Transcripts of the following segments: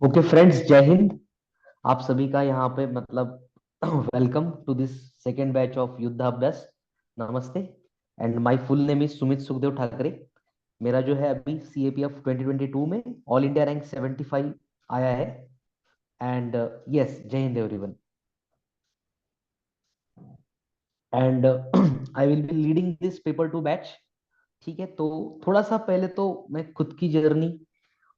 Okay friends, जय हिंद। आप सभी का यहाँ पे मतलब welcome to this second batch of Yuddhabhyas. नमस्ते। And my full name is Sumit Sukhdev Thackeray. मेरा जो है अभी सीएपीएफ 2022 में ऑल इंडिया रैंक 75 आया है। एंड यस, जय Hind everyone. And I will be leading this paper two batch. ठीक है, तो थोड़ा सा पहले तो मैं खुद की जर्नी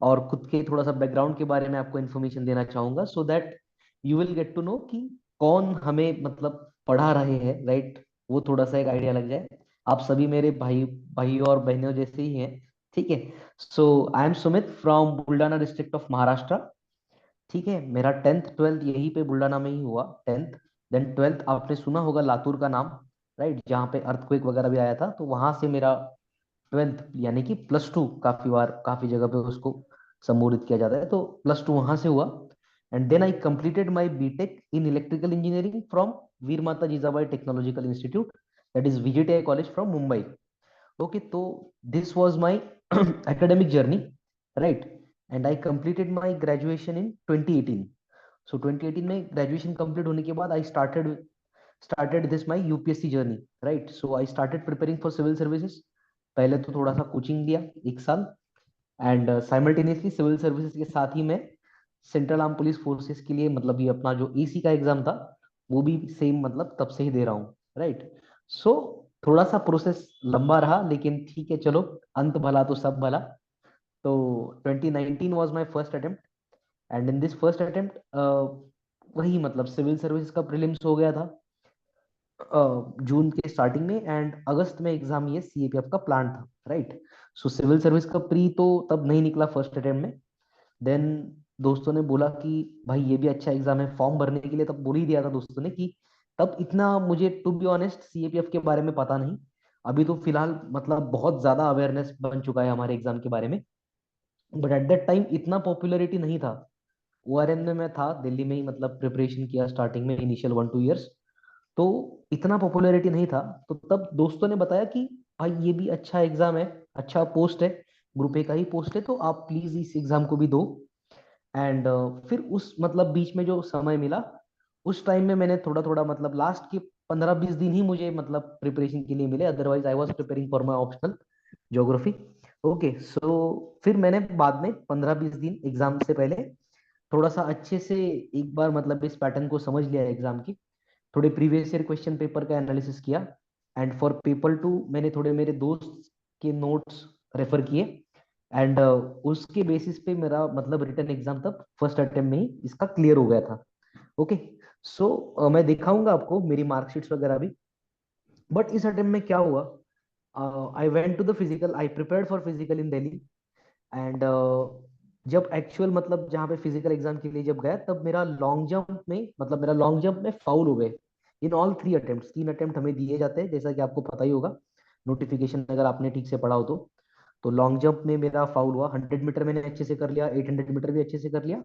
और खुद के थोड़ा सा बैकग्राउंड के बारे में आपको इन्फॉर्मेशन देना चाहूंगा, so that you will get to know कि कौन हमें मतलब पढ़ा रहे हैं, राइट। वो थोड़ा सा एक आइडिया लग जाए। आप सभी मेरे भाई भाई और बहनों जैसे ही हैं। ठीक है। So I am Sumit from Buldhana district of Maharashtra. ठीक है, मेरा 10th 12th यहीं पे बुल्डाना में ही हुआ। 10th, देन 12th आपने सुना होगा लातूर का नाम, राइट, जहाँ पे अर्थक्वेक वगैरह भी आया था, तो वहां से मेरा 12th यानी कि +2, काफी बार काफी जगह पे उसको संबोधित किया जाता है, तो +2 वहां से हुआ। And then I completed my BTech in electrical engineering from Veer Mata Jijabai technological institute, that is VGTI college from Mumbai. Okay, तो this was my academic journey, right. And I completed my graduation in 2018। So 2018 में graduation complete होने के बाद I started this my UPSC journey, right. So I started preparing for civil services. पहले तो थोड़ा सा coaching लिया 1 साल, एंड साइमल्टेनियसली सिविल सर्विसेज के साथ ही मैं सेंट्रल आर्म पुलिस फोर्सेस के लिए मतलब ये अपना जो एसी का एग्जाम था वो भी सेम मतलब तब से ही दे रहा हूँ, राइट। सो थोड़ा सा प्रोसेस लंबा रहा, लेकिन ठीक है, चलो, अंत भला तो सब भला। तो 2019 was my first attempt. And in this first attempt वही मतलब सिविल सर्विस का प्रीलिम्स हो गया था जून के स्टार्टिंग में, एंड अगस्त में एग्जाम ये सीएपीएफ का प्लान था, राइट। सो सिविल सर्विस का प्री तो तब नहीं निकला फर्स्ट अटेम्प्ट में। देन दोस्तों ने बोला कि भाई ये भी अच्छा एग्जाम है, फॉर्म भरने के लिए तब बोल ही दिया था दोस्तों ने कि तब इतना मुझे टू बी ऑनेस्ट सीएपीएफ के बारे में पता नहीं। अभी तो फिलहाल मतलब बहुत ज्यादा अवेयरनेस बन चुका है हमारे एग्जाम के बारे में, बट एट दैट टाइम इतना पॉपुलैरिटी नहीं था। ओआरएन में मैं था दिल्ली में ही, मतलब प्रिपरेशन किया स्टार्टिंग में इनिशियल 1 2 इयर्स, तो इतना पॉपुलैरिटी नहीं था। तो तब दोस्तों ने बताया कि भाई ये भी अच्छा एग्जाम है, अच्छा पोस्ट है, ग्रुप ए का ही पोस्ट है, तो आप प्लीज इस एग्जाम को भी दो। एंड फिर उस मतलब बीच में जो समय मिला, उस टाइम में मैंने थोड़ा थोड़ा मतलब लास्ट के 15 20 दिन ही मुझे मतलब प्रिपरेशन के लिए मिले, otherwise I was preparing for my optional geography. Okay, so फिर मैंने बाद में 15 20 दिन एग्जाम से पहले थोड़ा सा अच्छे से एक बार मतलब इस पैटर्न को समझ लिया एग्जाम की, थोड़े प्रीवियस ईयर क्वेश्चन पेपर का एनालिसिस किया। एंड फॉर पेपर 2 मैंने थोड़े मेरे दोस्त के नोट्स रेफर किए। एंड उसके बेसिस पे मेरा मतलब रिटर्न एग्जाम तक फर्स्ट अटेम्प्ट में ही इसका क्लियर हो गया था। ओके, सो मैं दिखाऊंगा आपको मेरी मार्कशीट्स वगैरह भी। बट इस अटेम्प्ट में क्या हुआ, I went to the physical, I prepared for physical in Delhi. And जब एक्चुअल मतलब जहाँ पे फिजिकल एग्जाम के लिए जब गया, तब मेरा लॉन्ग जंप में मतलब मेरा लॉन्ग जंप में फाउल हो गए। इन ऑल 3 अटेम्प्ट, 3 अटेम्प्ट हमें दिए जाते हैं, जैसा कि आपको पता ही होगा, नोटिफिकेशन अगर आपने ठीक से पढ़ा हो तो लॉन्ग जंप में मेरा फाउल हुआ। 100 मीटर मैंने अच्छे से कर लिया, 800 मीटर भी अच्छे से कर लिया,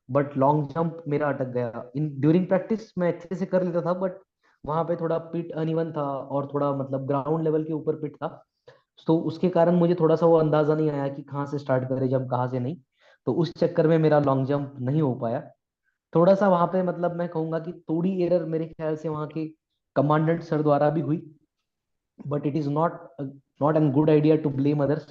बट लॉन्ग जंप मेरा अटक गया। इन ड्यूरिंग प्रैक्टिस मैं अच्छे से कर लेता था, बट वहां पे थोड़ा पिट अनइवन था और थोड़ा मतलब ग्राउंड लेवल के ऊपर पिट था, तो उसके कारण मुझे थोड़ा सा वो अंदाजा नहीं आया कि कहाँ से स्टार्ट करें जब कहाँ से नहीं। तो उस चक्कर में मेरा लॉन्ग जंप नहीं हो पाया। थोड़ा सा वहां पे मतलब मैं कहूंगा कि थोड़ी एरर मेरे ख्याल से वहां के कमांडेंट सर द्वारा भी हुई, but it is not an good idea to blame others,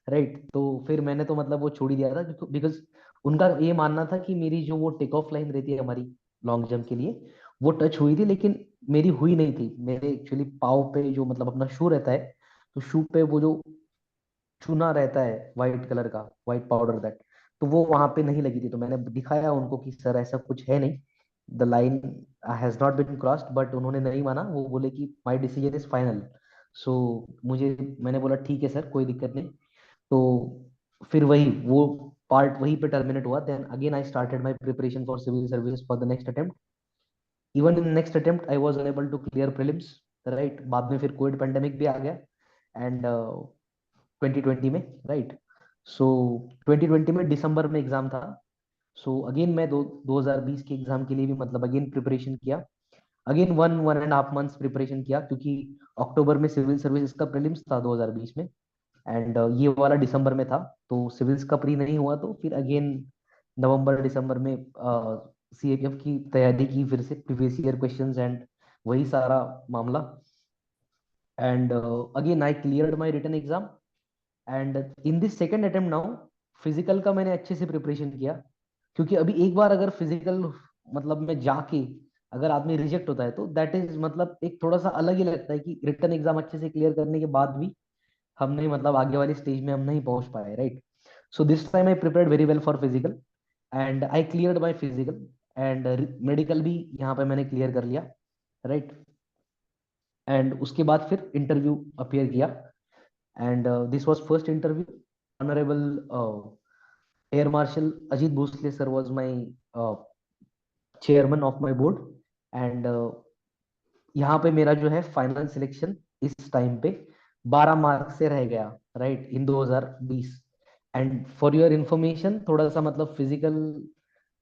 right. तो फिर मैंने तो मतलब वो छोड़ ही दिया था, बिकॉज उनका ये मानना था कि मेरी जो वो टेक ऑफ लाइन रहती है हमारी लॉन्ग जंप के लिए, वो टच हुई थी, लेकिन मेरी हुई नहीं थी। मेरे एक्चुअली पाव पे जो मतलब अपना शू रहता है, तो शू पे वो जो चूना रहता है व्हाइट कलर का, व्हाइट पाउडर दैट, तो वो वहां पे नहीं लगी थी। तो मैंने दिखाया उनको कि सर ऐसा कुछ है नहीं, the line has not been crossed, but उन्होंने नहीं माना। वो बोले कि my decision is final. So मुझे मैंने बोला ठीक है सर, कोई दिक्कत नहीं। तो फिर वही वो पार्ट वहीं पे टर्मिनेट हुआ। Then again I started my preparation for civil service for the next attempt. Even in next attempt I was unable to clear prelims, right. बाद में फिर कोविड पेंडेमिक भी आ गया, एंड 2020 में, राइट। सो 2020 में दिसंबर में एग्जाम था। सो अगेन मैं 2020 के एग्जाम के लिए भी मतलब अगेन प्रिपरेशन किया। अगेन 1 1.5 मंथ्स प्रिपरेशन किया, क्योंकि अक्टूबर में सिविल सर्विस का प्रीलिम्स था 2020 में, एंड ये वाला दिसंबर में था। तो सिविल्स का प्री नहीं हुआ, तो फिर अगेन नवंबर दिसंबर में सीएपीएफ की तैयारी की, फिर से प्रीवियस ईयर क्वेश्चंस एंड वही सारा मामला। And again I cleared my written exam. And in this second attempt now, physical का मैंने अच्छे से प्रिपरेशन किया, क्योंकि अभी एक बार अगर फिजिकल मतलब में जाके अगर आदमी रिजेक्ट होता है तो दैट इज मतलब एक थोड़ा सा अलग ही लगता है कि रिटन एग्जाम अच्छे से क्लियर करने के बाद भी हमने मतलब आगे वाली स्टेज में हम नहीं पहुंच पाए, right. So this time I prepared very well for physical and I cleared my physical. And medical भी यहाँ पे मैंने क्लियर कर लिया, राइट। एंड उसके बाद फिर इंटरव्यू अपियर किया। And this was first interview. Honourable air marshal Ajit Bhosale sir was my chairman of my board. And यहाँ पे मेरा जो है फाइनल सिलेक्शन इस टाइम पे 12 मार्क्स से रह गया, right, in 2020। And for your information, थोड़ा सा मतलब फिजिकल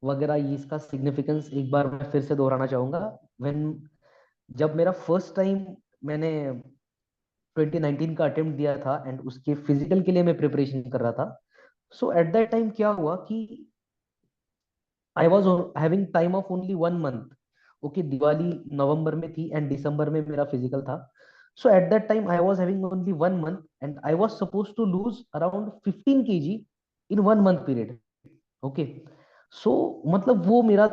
वगैरह ये इसका सिग्निफिकेंस एक बार मैं फिर से दोहराना चाहूंगा। व्हेन जब मेरा फर्स्ट टाइम मैंने 2019 का अटेम्प्ट दिया था एंड उसके फिजिकल के लिए मैं प्रिपरेशन कर रहा था, सो एट दैट टाइम क्या हुआ कि I was having time of only 1 month. Okay, Diwali नवंबर में थी एंड दिसंबर में मेरा फिजिकल था। So at that time I was having only 1 month and I was suppose to lose around 15 kg in 1 month period. Okay, so मतलब वो मेरा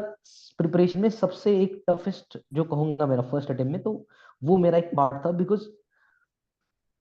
प्रिपरेशन में सबसे एक टफेस्ट जो कहूंगा मेरा फर्स्ट अटेम्प्ट में, तो वो मेरा एक पार्ट था। बिकॉज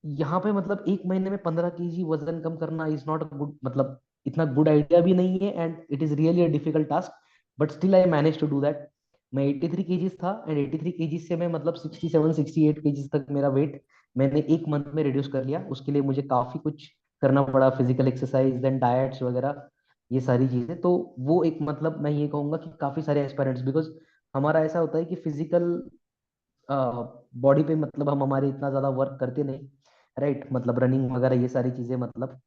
यहाँ पे मतलब एक महीने में 15 kg वजन कम करना इज नॉट अ गुड, मतलब इतना गुड आइडिया भी नहीं है and it is really a difficult task. But still I manage to do that. मैं 83 kg था एंड 83 kg से मैं मतलब 67 68 kg तक मेरा वेट मैंने एक मंथ में रिड्यूस कर लिया। उसके लिए मुझे काफी कुछ करना पड़ा, फिजिकल एक्सरसाइज देन डाइट्स वगैरह, ये सारी चीजें। तो वो एक मतलब मैं ये कहूंगा कि काफी सारे एस्पिरेंट्स, बिकॉज हमारा ऐसा होता है कि फिजिकल बॉडी पे मतलब हम हमारे इतना ज्यादा वर्क करते नहीं, राइट। मतलब रनिंग वगैरह ये सारी चीजें मतलब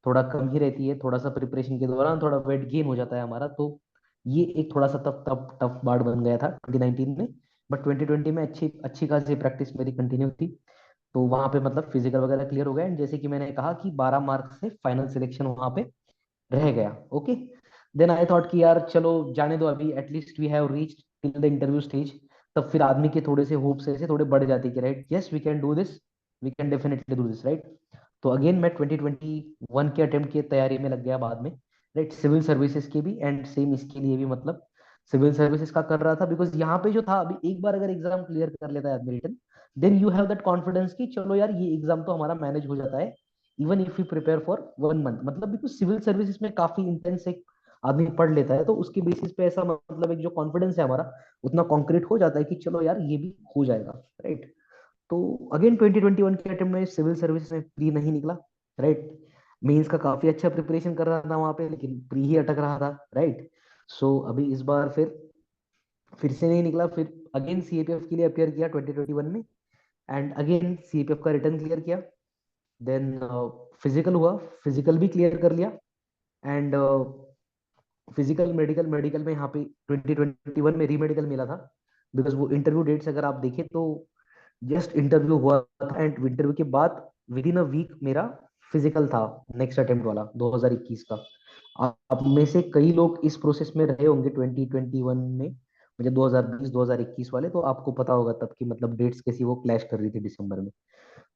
थोड़ा कम ही रहती है, थोड़ा सा प्रिपरेशन के दौरान थोड़ा वेट गेन हो जाता है हमारा। तो ये एक थोड़ा सा टफ टफ टफ बार बन गया था 2019 में। बट 2020 में अच्छी अच्छी खासी प्रैक्टिस मेरी कंटिन्यू थी, तो वहां पे मतलब फिजिकल वगैरह क्लियर हो गया। एंड जैसे कि मैंने कहा कि 12 मार्क्स से फाइनल सिलेक्शन वहां पे रह गया। ओके, देन आई थॉट कि यार चलो जाने दो, अभी at least we have reached till the interview stage. तब फिर आदमी के थोड़े से होप्स ऐसे थोड़े बढ़ जाते कि right, yes we can do this, we can definitely do this, right. तो अगेन मैं 2021 के अटेम्प्ट की तैयारी में लग गया बाद में, राइट, सिविल सर्विसेज के भी एंड सेम इसके लिए भी मतलब सिविल सर्विसेज का कर रहा था। बिकॉज यहाँ पे जो था, अभी एक बार अगर एग्जाम क्लियर कर लेता है आदमी written, then you have that confidence कि चलो यार ये एग्जाम तो हमारा मैनेज हो जाता है even if you prepare for 1 month. मतलब बिकॉज सिविल सर्विसेज में काफी इंटेंस एक आदमी पढ़ लेता है, तो उसके बेसिस पे ऐसा मतलब एक जो कॉन्फिडेंस है हमारा उतना कॉन्क्रीट हो जाता है कि चलो यार ये भी हो जाएगा, राइट। तो अगेन 2021 के अटेम्प्ट में सिविल सर्विस में प्री नहीं निकला, राइट। मेंस का काफी अच्छा प्रिपरेशन कर रहा था वहां पे, लेकिन प्री ही अटक रहा था, राइट। सो अभी इस बार फिर से नहीं निकला। फिर अगेन सीएपीएफ के लिए अपियर किया 2021 में एंड अगेन सीएपीएफ का रिटर्न क्लियर किया। देन फिजिकल हुआ, फिजिकल भी क्लियर कर लिया। एंड फिजिकल मेडिकल मेडिकल में यहाँ पे 2021 में रीमेडिकल मिला था। बिकॉज वो इंटरव्यू डेट्स अगर आप देखें तो जस्ट इंटरव्यू हुआ था एंड इंटरव्यू के बाद विद इन अ वीक मेरा फिजिकल था, नेक्स्ट अटेम्प्ट वाला 2021 का। आप में से कई लोग इस प्रोसेस में रहे होंगे 2021 में, मुझे 2020 2021 वाले, तो आपको पता होगा तब की मतलब डेट्स कैसी वो क्लैश कर रही थी दिसंबर में।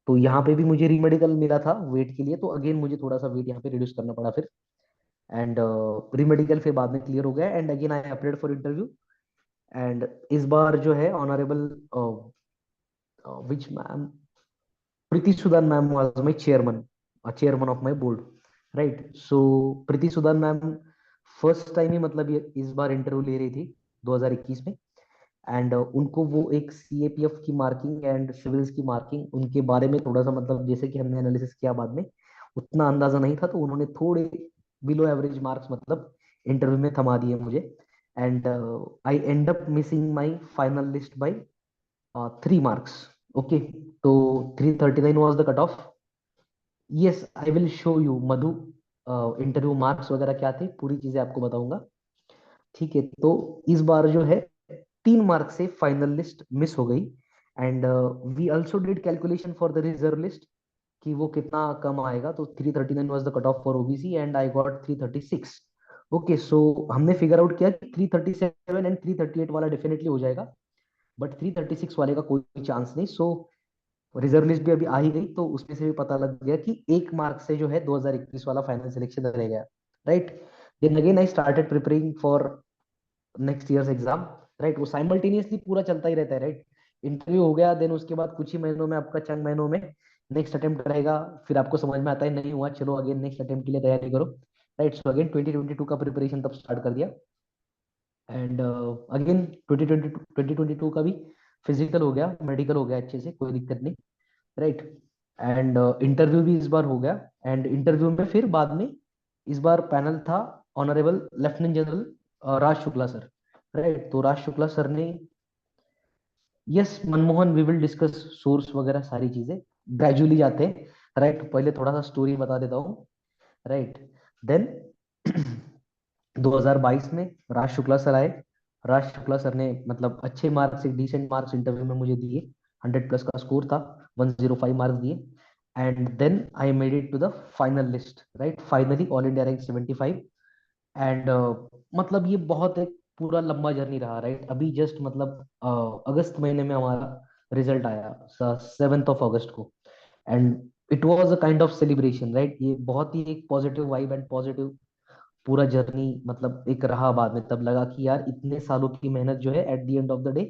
तो यहाँ पे भी मुझे रीमेडिकल मिला था वेट के लिए, तो अगेन मुझे थोड़ा सा वेट यहाँ पे रिड्यूस करना पड़ा फिर। एंड रीमेडिकल फिर बाद में क्लियर हो गया and again I applied for interview. And इस बार जो है honourable which ma'am, Preeti Sudan ma'am was my chairman of my board, right. So Preeti Sudan ma'am first time ही मतलब ये इस बार इंटरव्यू ले रही थी 2021 में। एंड उनको वो एक सीएपीएफ की मार्किंग एंड सिविल्स की मार्किंग उनके बारे में थोड़ा सा मतलब जैसे कि हमने एनालिसिस किया बाद में, उतना अंदाजा नहीं था, तो उन्होंने थोड़े बिलो एवरेज मार्क्स मतलब इंटरव्यू में थमा दिए मुझे। And I and up missing my final list by 3 marks. Okay, तो 339 was the cut of. Yes, I will show you Madhu interview marks वगैरह क्या थे, पूरी चीजें आपको बताऊंगा। ठीक है, तो इस बार जो है 3 मार्क से फाइनल लिस्ट मिस हो गई। And we also did calculation for the reserve list कि वो कितना कम आएगा, तो 339 was the cut off for OBC and I got 336। Okay, so हमने फिगर आउट किया कि 337 एंड 338 वाला डेफिनेटली हो जाएगा, बट 336 वाले का कोई चांस नहीं। सो रिजर्व लिस्ट भी अभी आ ही गई, तो उसमें से भी पता लग गया कि 1 मार्क से जो है 2021 वाला फाइनल सिलेक्शन रह गया, right. Then again I started preparing for next year's exam, right. वो साइमल्टेनियसली पूरा चलता ही रहता है, राइट। इंटरव्यू हो गया, देन उसके बाद कुछ ही महीनों में, आपका चंद महीनों में नेक्स्ट अटेम्प्ट रहेगा, फिर आपको समझ में आता है नहीं हुआ, चलो अगेन नेक्स्ट अटेम्प्ट के लिए तैयारी करो, राइट। सो अगेन 2022 का प्रिपरेशन तब स्टार्ट कर दिया, एंड अगेन 2022 का भी फिजिकल हो गया, मेडिकल हो गया अच्छे से, कोई दिक्कत नहीं, राइट। एंड इंटरव्यू भी इस बार हो गया, एंड इंटरव्यू में फिर बाद में इस बार पैनल था honourable lieutenant general Raj Shukla sir, right. तो राज शुक्ला सर ने, yes Manmohan, we will discuss source वगैरह सारी चीजें ग्रेजुअली जाते हैं, राइट। पहले थोड़ा सा स्टोरी बता देता हूँ, राइट। देन 2022 में राज शुक्ला सर आए। राज शुक्ला सर ने मतलब अच्छे मार्क्स, एक डिसेंट मार्क्स इंटरव्यू में मुझे दिए, 100+ का स्कोर था, 105 मार्क्स दिए। And then I made it to the final list, right, finally all India rank 75। And मतलब ये बहुत एक पूरा लंबा जर्नी रहा, राइट। अभी जस्ट मतलब अगस्त महीने में हमारा रिजल्ट आया, 7 अगस्त को। And it was a kind of celebration, right. ये बहुत ही एक पॉजिटिव वाइब एंड पॉजिटिव पूरा जर्नी मतलब एक रहा। बाद में तब लगा कि यार इतने सालों की मेहनत जो है at the end of the day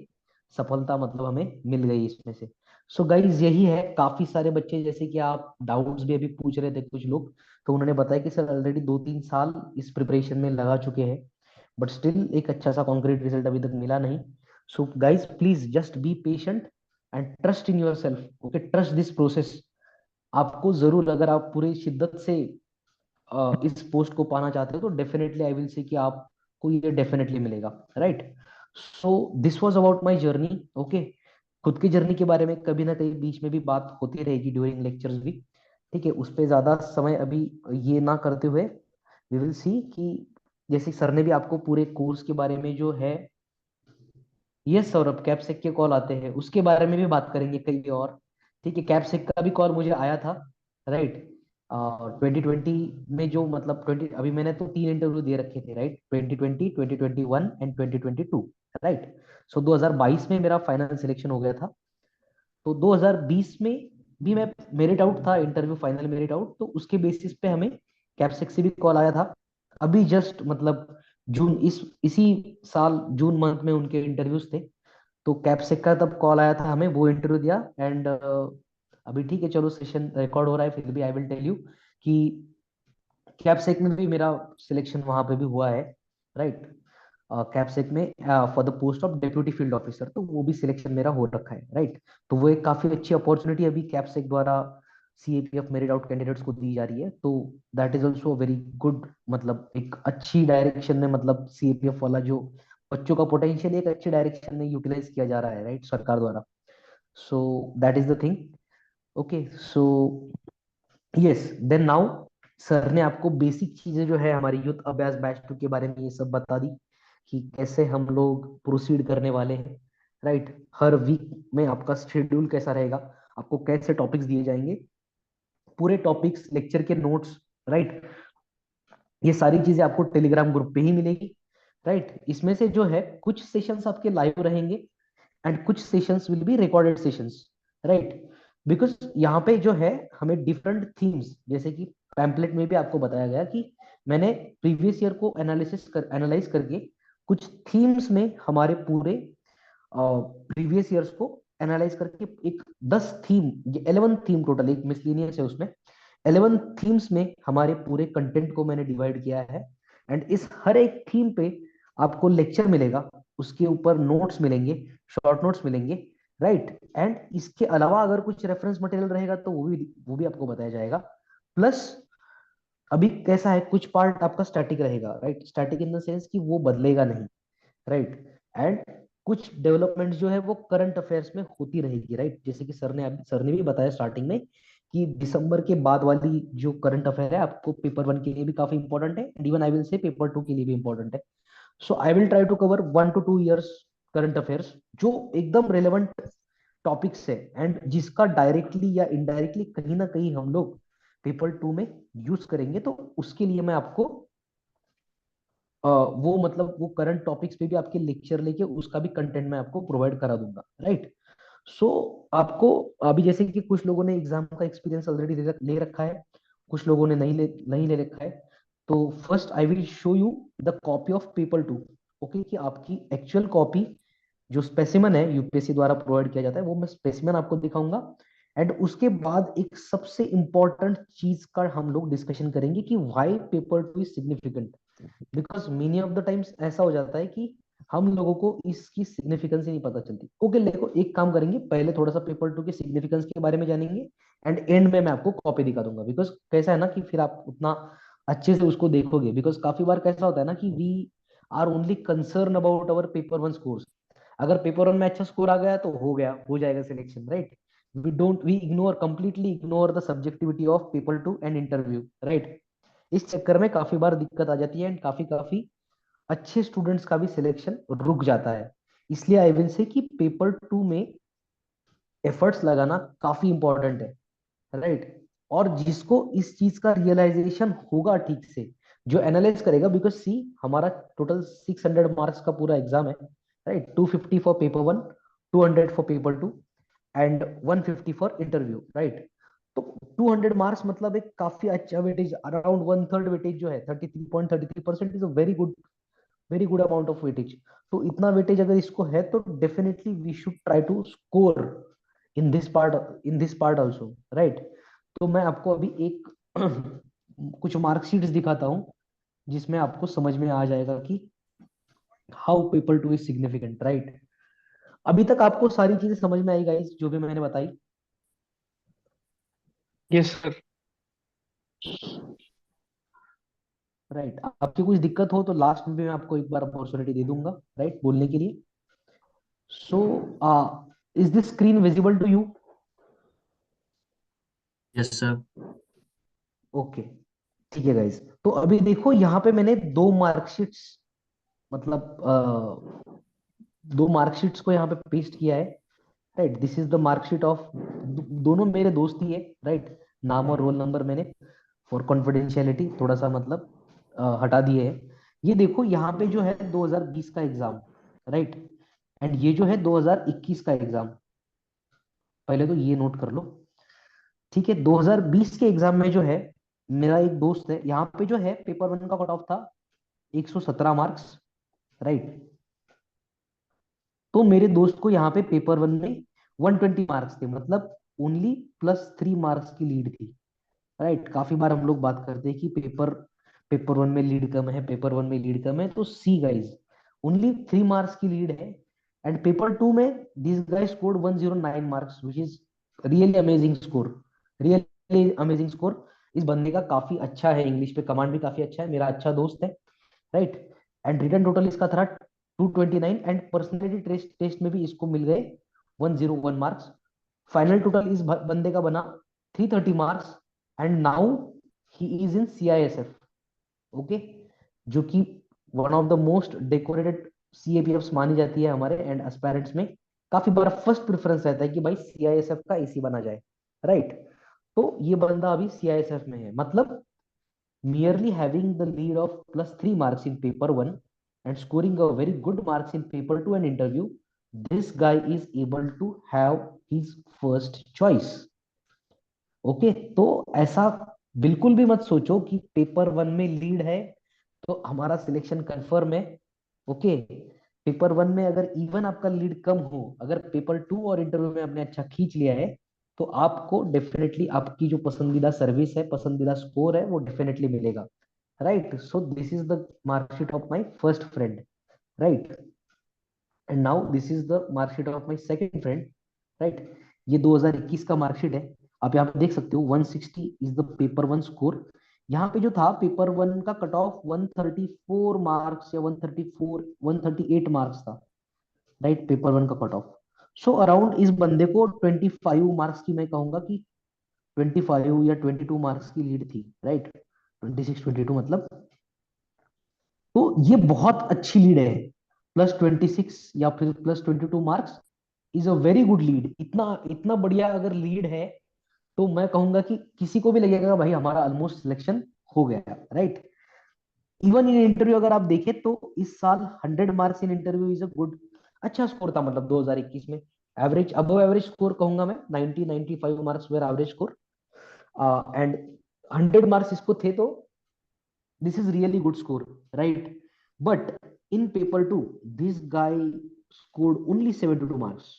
सफलता मतलब हमें मिल गई इसमें से। सो गाइज यही है, काफी सारे बच्चे जैसे कि आप डाउट्स भी अभी पूछ रहे थे कुछ लोग, तो उन्होंने बताया कि सर ऑलरेडी 2-3 साल इस प्रिपरेशन में लगा चुके हैं, बट स्टिल एक अच्छा सा कॉन्क्रीट रिजल्ट अभी तक मिला नहीं। So guys please just be patient and trust in your self, okay, trust this process. आपको जरूर, अगर आप पूरी शिद्दत से इस पोस्ट को पाना चाहते हो, तो डेफिनेटली आई विल से कि आपको ये डेफिनेटली मिलेगा, right. So this was about my journey, okay. खुद की जर्नी के बारे में कभी ना कहीं बीच में भी बात होती रहेगी ड्यूरिंग लेक्चर्स भी, ठीक है। उस पे ज्यादा समय अभी ये ना करते हुए वी विल सी कि जैसे सर ने भी आपको पूरे कोर्स के बारे में जो है, ये सौरभ कैप्सेक के कॉल आते हैं उसके बारे में भी बात करेंगे कई और, ठीक है। कैप्सेक का भी कॉल मुझे आया था, राइट। 2020 में जो मतलब 20, अभी मैंने तो 3 इंटरव्यू दे रखे थे, राइट, 2020, 2021 एंड 2022, राइट। सो 2022 में मेरा फाइनल सिलेक्शन हो गया था, तो 2020 में भी मैं मेरिट आउट था, इंटरव्यू फाइनल मेरिट आउट, तो उसके बेसिस पे हमें कैप्सेक से भी कॉल आया था। अभी जस्ट मतलब जून, इसी साल जून मंथ में उनके इंटरव्यूज थे, तो कैप्सेक का तब कॉल आया था हमें, वो इंटरव्यू दिया। एंड अभी ठीक है, चलो सेशन रिकॉर्ड हो रहा है, फिर भी आई विल टेल यू कि कैप्सेक में भी मेरा सिलेक्शन वहां पे भी हुआ है, राइट। कैप्सेक में for the post of deputy field officer, तो वो भी सिलेक्शन मेरा हो रखा है, राइट। तो वो एक काफी अच्छी अपॉर्चुनिटी अभी कैप्सेक द्वारा सीएपीएफ मेरिट आउट कैंडिडेट्स को दी जा रही है, तो that is also very good, मतलब एक अच्छी डायरेक्शन में, मतलब सीएपीएफ वाला जो बच्चों का पोटेंशियल एक अच्छी डायरेक्शन में यूटिलाइज किया जा रहा है, राइट, सरकार द्वारा। So that is the thing, okay. So yes, then now sir ने आपको बेसिक चीजें जो है हमारी यूथ अभ्यास बैच 2 के बारे में ये सब बता दी कि कैसे हम लोग प्रोसीड करने वाले हैं, राइट। हर वीक में आपका शेड्यूल कैसा रहेगा, आपको कैसे टॉपिक्स दिए जाएंगे, पूरे टॉपिक्स, लेक्चर के नोट्स, राइट। ये सारी चीजें आपको टेलीग्राम ग्रुप पे ही मिलेगी, राइट। इसमें से जो है कुछ सेशंस आपके लाइव रहेंगे एंड कुछ sessions will be recorded sessions, right. Because यहाँ पे जो है हमें डिफरेंट थीम्स, जैसे कि पैम्पलेट में भी आपको बताया गया कि मैंने प्रीवियस ईयर को एनालाइज करके कुछ थीम्स में हमारे पूरे प्रीवियस ईयर्स को एनालाइज करके एक 10 थीम, 11 थीम टोटल, एक मिसलिनियस है उसमें, 11 थीम्स में हमारे पूरे कंटेंट को मैंने डिवाइड किया है। एंड इस हर एक थीम पे आपको लेक्चर मिलेगा, उसके ऊपर नोट्स मिलेंगे, शॉर्ट नोट्स मिलेंगे, राइट। एंड इसके अलावा अगर कुछ रेफरेंस मटेरियल रहेगा तो वो भी आपको बताया जाएगा। प्लस अभी कैसा है, कुछ पार्ट आपका स्टैटिक रहेगा, right, static in the sense कि वो बदलेगा नहीं, राइट। एंड कुछ डेवलपमेंट जो है वो करंट अफेयर्स में होती रहेगी, राइट। जैसे कि सर ने भी बताया स्टार्टिंग में कि दिसंबर के बाद वाली जो करंट अफेयर है आपको पेपर 1 के लिए भी काफी इंपॉर्टेंट है, and even I will say paper 2 के लिए भी इंपॉर्टेंट है। So I will try to cover 1 to 2 years current affairs जो एकदम रेलेवेंट टॉपिक्स है, एंड जिसका डायरेक्टली या इनडायरेक्टली कहीं ना कहीं हम लोग पेपर 2 में यूज करेंगे, तो उसके लिए मैं आपको वो मतलब वो करंट टॉपिक्स पे भी आपके लेक्चर लेके उसका भी कंटेंट मैं आपको प्रोवाइड करा दूंगा, राइट। सो आपको अभी जैसे कि कुछ लोगों ने एग्जाम का एक्सपीरियंस ऑलरेडी ले रखा है, कुछ लोगों ने नहीं ले रखा है। तो first I will show you the copy of paper 2। Okay, कि आपकी एक्चुअल कॉपी जो स्पेसिमन है यूपीएससी द्वारा प्रोवाइड किया जाता है, वो मैं स्पेसिमन आपको दिखाऊंगा। एंड उसके बाद एक सबसे इंपॉर्टेंट चीज का हम लोग डिस्कशन करेंगे कि why paper 2 is significant. Because many of the times ऐसा हो जाता है कि हम लोगों को इसकी सिग्निफिकेंस ही नहीं पता चलती। ओके, देखो एक काम करेंगे, पहले थोड़ा सा पेपर 2 के सिग्निफिकेंस के बारे में जानेंगे, एंड एंड में मैं आपको कॉपी दिखा दूंगा। बिकॉज कैसा है ना कि फिर आप उतना अच्छे से उसको देखोगे। बिकॉज काफी बार कैसा होता है ना कि we are only concern about our paper 1 scores. अगर पेपर 1 में अच्छा स्कोर आ गया तो हो गया, हो जाएगा selection, right. We ignore completely ignore the subjectivity of paper 2 and interview, right. इस चक्कर में काफी बार दिक्कत आ जाती है, एंड काफी काफी अच्छे स्टूडेंट्स का भी सिलेक्शन रुक जाता है। इसलिए आई विल से कि पेपर 2 में एफर्ट्स लगाना काफी इंपॉर्टेंट है, राइट। और जिसको इस चीज का रियलाइजेशन होगा ठीक से, जो एनालाइज करेगा, बिकॉज सी हमारा टोटल 600 मार्क्स का पूरा एग्जाम है, right. 250 for paper 1, 200 for paper 2, and 150 for interview, right. तो 200 मार्क्स मतलब एक काफी अच्छा weightage, around one third weightage जो है 33.33% is a very good amount of weightage. तो इतना वेटेज अगर इसको है तो definitely we should try to score in this part also, right. तो मैं आपको अभी एक कुछ मार्कशीट्स दिखाता हूं, जिसमें आपको समझ में आ जाएगा कि how paper 2 is significant, right. अभी तक आपको सारी चीजें समझ में आई गाइस, जो भी मैंने बताई? Yes sir. राइट, आपकी कुछ दिक्कत हो तो लास्ट में भी मैं आपको एक बार अपॉर्चुनिटी दे दूंगा, राइट, बोलने के लिए। So is this screen visible to you? Yes sir. Okay, ठीक है गाइस। तो अभी देखो यहाँ पे मैंने दो मार्कशीट्स, मतलब दो मार्कशीट्स को यहाँ पे पेस्ट किया है, right. This is the marksheet of, दोनों मेरे दोस्त ही है, राइट। नाम और रोल नंबर मैंने फॉर कॉन्फिडेंशियलिटी थोड़ा सा मतलब हटा दिए है। ये देखो यहाँ पे जो है 2020 का एग्जाम, राइट। एंड ये जो है 2021 का एग्जाम, पहले तो ये नोट कर लो। ठीक है, 2020 के एग्जाम में जो है मेरा एक दोस्त है, यहाँ पे जो है पेपर 1 का कट ऑफ था 117 मार्क्स, राइट। तो मेरे दोस्त को यहाँ पे पेपर 1 में 120 मार्क्स थे, मतलब ओनली +3 मार्क्स की लीड थी, राइट। काफी बार हम लोग बात करते हैं कि पेपर 1 में लीड कम है, पेपर 1 में लीड कम है, तो सी गाइज ओनली 3 मार्क्स की लीड है। एंड पेपर 2 में this guy scored 109 marks, which is really amazing score, really amazing score. इस बंदे का काफी अच्छा है, इंग्लिश पे कमांड भी काफी अच्छा है, मेरा अच्छा दोस्त है, राइट। एंड रिटर्न टोटल इसका था 229, एंड पर्सनैलिटी टेस्ट टेस्ट में भी इसको मिल गए 101 मार्क्स। फाइनल टोटल इस बंदे का बना 330 marks. And now he is in CISF, okay, जो कि one of the most decorated CAPF मानी जाती है हमारे एंड एस्पायरेंट्स में। काफी बार फर्स्ट प्रेफरेंस रहता है कि भाई सीआईएसएफ का एसी बना जाए, राइट। तो ये बंदा अभी सीआईएसएफ में है, मतलब merely having the lead of +3 marks in paper 1 and scoring a very good marks in paper 2 and interview, this guy is able to have his first choice, okay. तो ऐसा बिल्कुल भी मत सोचो कि पेपर 1 में लीड है तो हमारा सिलेक्शन कंफर्म है, ओके। पेपर 1 में अगर इवन आपका लीड कम हो, अगर पेपर 2 और इंटरव्यू में आपने अच्छा खींच लिया है, तो आपको डेफिनेटली आपकी जो पसंदीदा सर्विस है, पसंदीदा स्कोर है, वो डेफिनेटली मिलेगा, right. So this is the marksheet of my first friend, right. And now this is the marksheet of my second friend, right. ये 2021 का मार्कशीट है। आप यहाँ पे देख सकते हो 160 इज द पेपर 1 स्कोर। यहाँ पे जो था पेपर 1 का कट ऑफ 134 मार्क्स या 134 138 मार्क्स था, राइट, पेपर 1 का कट ऑफ। सो अराउंड इस बंदे को 25 मार्क्स की, मैं कहूंगा कि 25 या 22 मार्क्स की लीड थी, राइट। 26 22 मतलब, तो ये बहुत अच्छी लीड है। +26 या फिर +22 marks is a very good lead. इतना इतना बढ़िया अगर लीड है तो मैं कहूंगा कि किसी को भी लगेगा भाई हमारा ऑलमोस्ट सिलेक्शन हो गया, राइट। इवन इन इंटरव्यू अगर आप देखें तो इस साल 100 marks in interview is a good, अच्छा स्कोर था मतलब 2021 में। एवरेज, अबव एवरेज स्कोर कहूंगा मैं, 90 95 marks were average score, and 100 marks इसको थे, तो this is really good score, right? But in paper 2 this guy scored only 72 marks,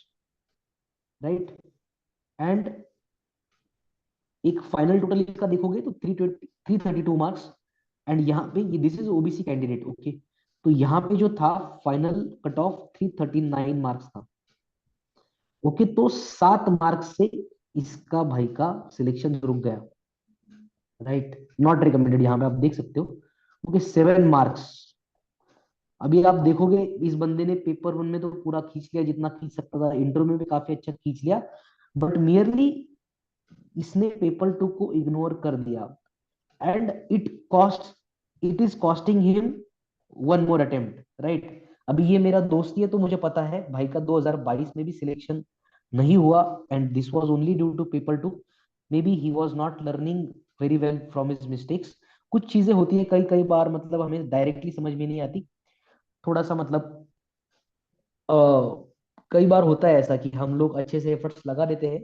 right? And एक फाइनल टोटल इसका देखोगे तो 332 मार्क्स, एंड यहाँ पे ये this is OBC candidate, okay. तो यहाँ पे जो था फाइनल कट ऑफ 339 मार्क्स था, ओके। तो 7 मार्क्स से इसका भाई का सिलेक्शन रुक गया, राइट, नॉट रिकमेंडेड, यहाँ पे आप देख सकते हो, ओके। 7 मार्क्स, अभी आप देखोगे इस बंदे ने पेपर वन में तो पूरा खींच लिया जितना खींच सकता था, इंटरव्यू में भी काफी अच्छा खींच लिया, बट मियरली इसने पेपर टू को इग्नोर कर दिया, and it is costing him one more attempt, right. अभी ये मेरा दोस्त ही है तो मुझे पता है भाई का 2022 में भी सिलेक्शन नहीं हुआ, and this was only due to paper two, maybe he was not learning very well from his mistakes. कुछ चीजें होती है कई कई बार, मतलब हमें डायरेक्टली समझ में नहीं आती, थोड़ा सा मतलब अ, कई बार होता है ऐसा कि हम लोग अच्छे से एफर्ट्स लगा देते हैं,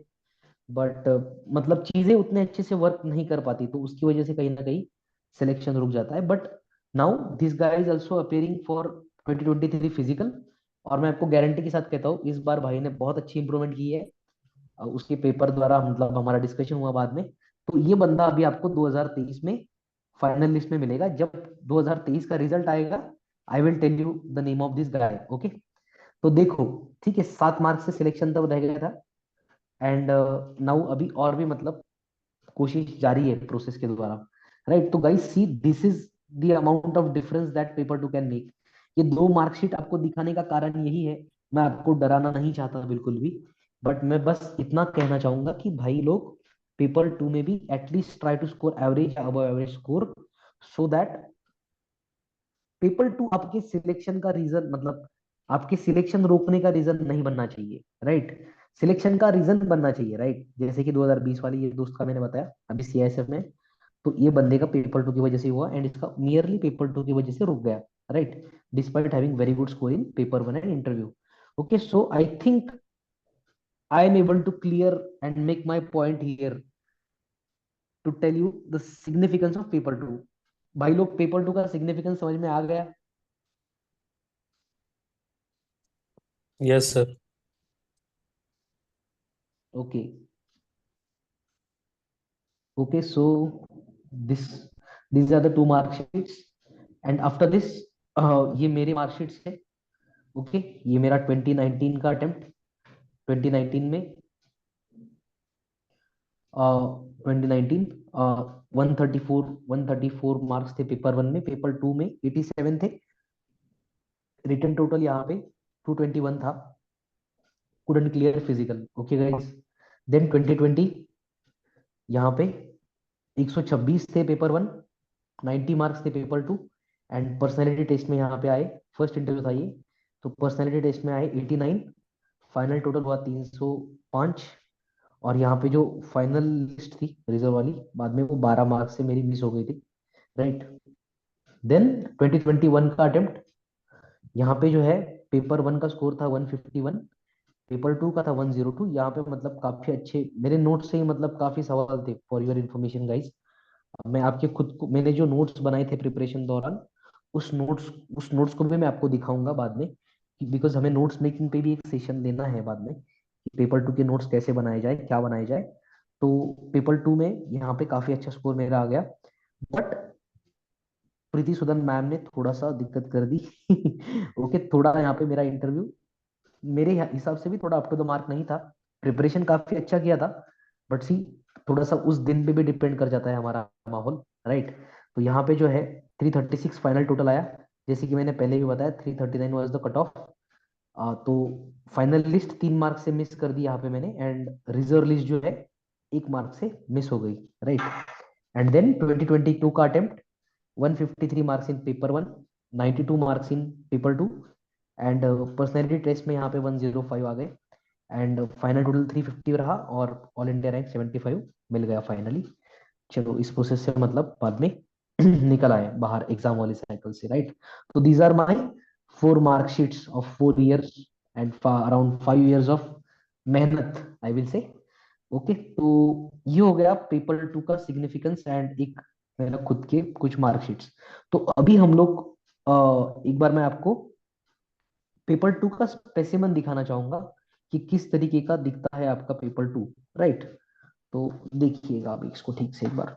बट मतलब चीजें उतने अच्छे से वर्क नहीं कर पाती, तो उसकी वजह से कहीं ना कहीं सिलेक्शन रुक जाता है। But now this guy is also appearing for 2023 physical, और मैं आपको गारंटी के साथ कहता हूँ इस बार भाई ने बहुत अच्छी इंप्रूवमेंट की है। उसके पेपर द्वारा मतलब हमारा डिस्कशन हुआ बाद में, तो ये बंदा अभी आपको 2023 में फाइनल लिस्ट में मिलेगा। जब 2023 का रिजल्ट आएगा I will tell you the name of this guy, okay. तो देखो, ठीक है, 7 मार्क्स से सिलेक्शन तब रह गया था, एंड नाउ अभी और भी मतलब कोशिश जारी है प्रोसेस के द्वारा, राइट। तो guys see, this is the amount of difference that paper two can make. ये दो मार्कशीट आपको दिखाने का कारण यही है, मैं आपको डराना नहीं चाहता बिल्कुल भी, बट मैं बस इतना कहना चाहूंगा कि भाई लोग पेपर टू में भी at least try to score average या above average score, so that paper two आपके सिलेक्शन का रीजन, मतलब आपके सिलेक्शन रोकने का रीजन नहीं बनना चाहिए, राइट। सिलेक्शन का रीजन बनना चाहिए, राइट। जैसे कि 2020 वाली ये दोस्त का मैंने बताया अभी सीआईएसएफ में, तो ये बंदे का पेपर टू की वजह से हुआ, एंड इसका नियरली पेपर टू की वजह से रुक गया, right, despite having very good score in paper one and interview, okay. So I think I am able to clear and make my point here to tell you the significance of paper two. भाई लोग paper two का significance समझ में आ गया? Yes sir. Okay, okay, so this these are the two mark sheets, and after this ये मेरे marksheets है, ओके। ये मेरा 2019 का अटेम्प्ट, 2019 में 2019 134 मार्क्स थे पेपर वन में, पेपर टू में 87 थे, रिटन टोटल यहाँ पे 221 था, couldn't clear physical, okay guys. Then 2020 यहाँ पे 126 थे पेपर वन, 90 मार्क्स थे paper two, and personality test में यहाँ पे आए, फर्स्ट इंटरव्यू था ये, तो पर्सनैलिटी टेस्ट में आए 89, फाइनल टोटल हुआ 305, और यहाँ पे जो फाइनल लिस्ट थी रिजर्व वाली बाद में वो 12 मार्क्स से मेरी मिस हो गई थी, राइट। देन 2021 का अटेम्प्ट, यहाँ पे जो है पेपर वन का स्कोर था 151, पेपर टू का था 102, यहाँ पे मतलब काफी अच्छे मेरे नोट से ही मतलब काफी सवाल थे, फॉर योर इन्फॉर्मेशन गाइस। मैं आपके खुद को मैंने जो नोट्स बनाए थे प्रिपरेशन दौरान, उस नोट्स को भी मैं आपको दिखाऊंगा बाद में, बिकॉज हमें नोट्स मेकिंग पे भी एक सेशन देना है बाद में, कि पेपर टू के नोट्स कैसे बनाए जाए, क्या बनाए जाए। तो पेपर टू में यहाँ पे काफी अच्छा स्कोर मेरा आ गया, बट प्रीति सुदन मैम ने थोड़ा सा दिक्कत कर दी ओके, थोड़ा यहाँ पे मेरा इंटरव्यू मेरे हिसाब से भी थोड़ा अप टू द मार्क नहीं था, प्रिपरेशन काफी अच्छा किया था, बट सी थोड़ा सा उस दिन पे भी डिपेंड कर जाता है हमारा माहौल, राइट। तो यहाँ पे जो है 336 फाइनल टोटल आया, जैसे कि मैंने पहले भी बताया 339 वाज द कट ऑफ। तो फाइनल लिस्ट 3 मार्क से मिस कर दी यहाँ पे मैंने, एंड रिजर्व लिस्ट जो है 1 मार्क से मिस हो गई, राइट। एंड देन 2022 का attempt 153 marks in paper one, 92 marks in paper two, and personality test में यहाँ पे 105 आ गए, एंड फाइनल टोटल 350 रहा, और ऑल इंडिया रैंक 75 मिल गया फाइनली। चलो इस प्रोसेस से मतलब बाद में निकल आए बाहर एग्जाम वाले साइकिल से, राइट। तो these are my 4 marksheets of 4 years and around 5 years of मेहनत, आई विल से। ओके, तो ये हो गया पेपर 2 का सिग्निफिकेंस एंड एक मेरा खुद के कुछ मार्कशीट्स। तो अभी हम लोग एक बार मैं आपको पेपर 2 का स्पेसिमन दिखाना चाहूंगा कि किस तरीके का दिखता है आपका पेपर 2, राइट। तो देखिएगा आप इसको ठीक से एक बार।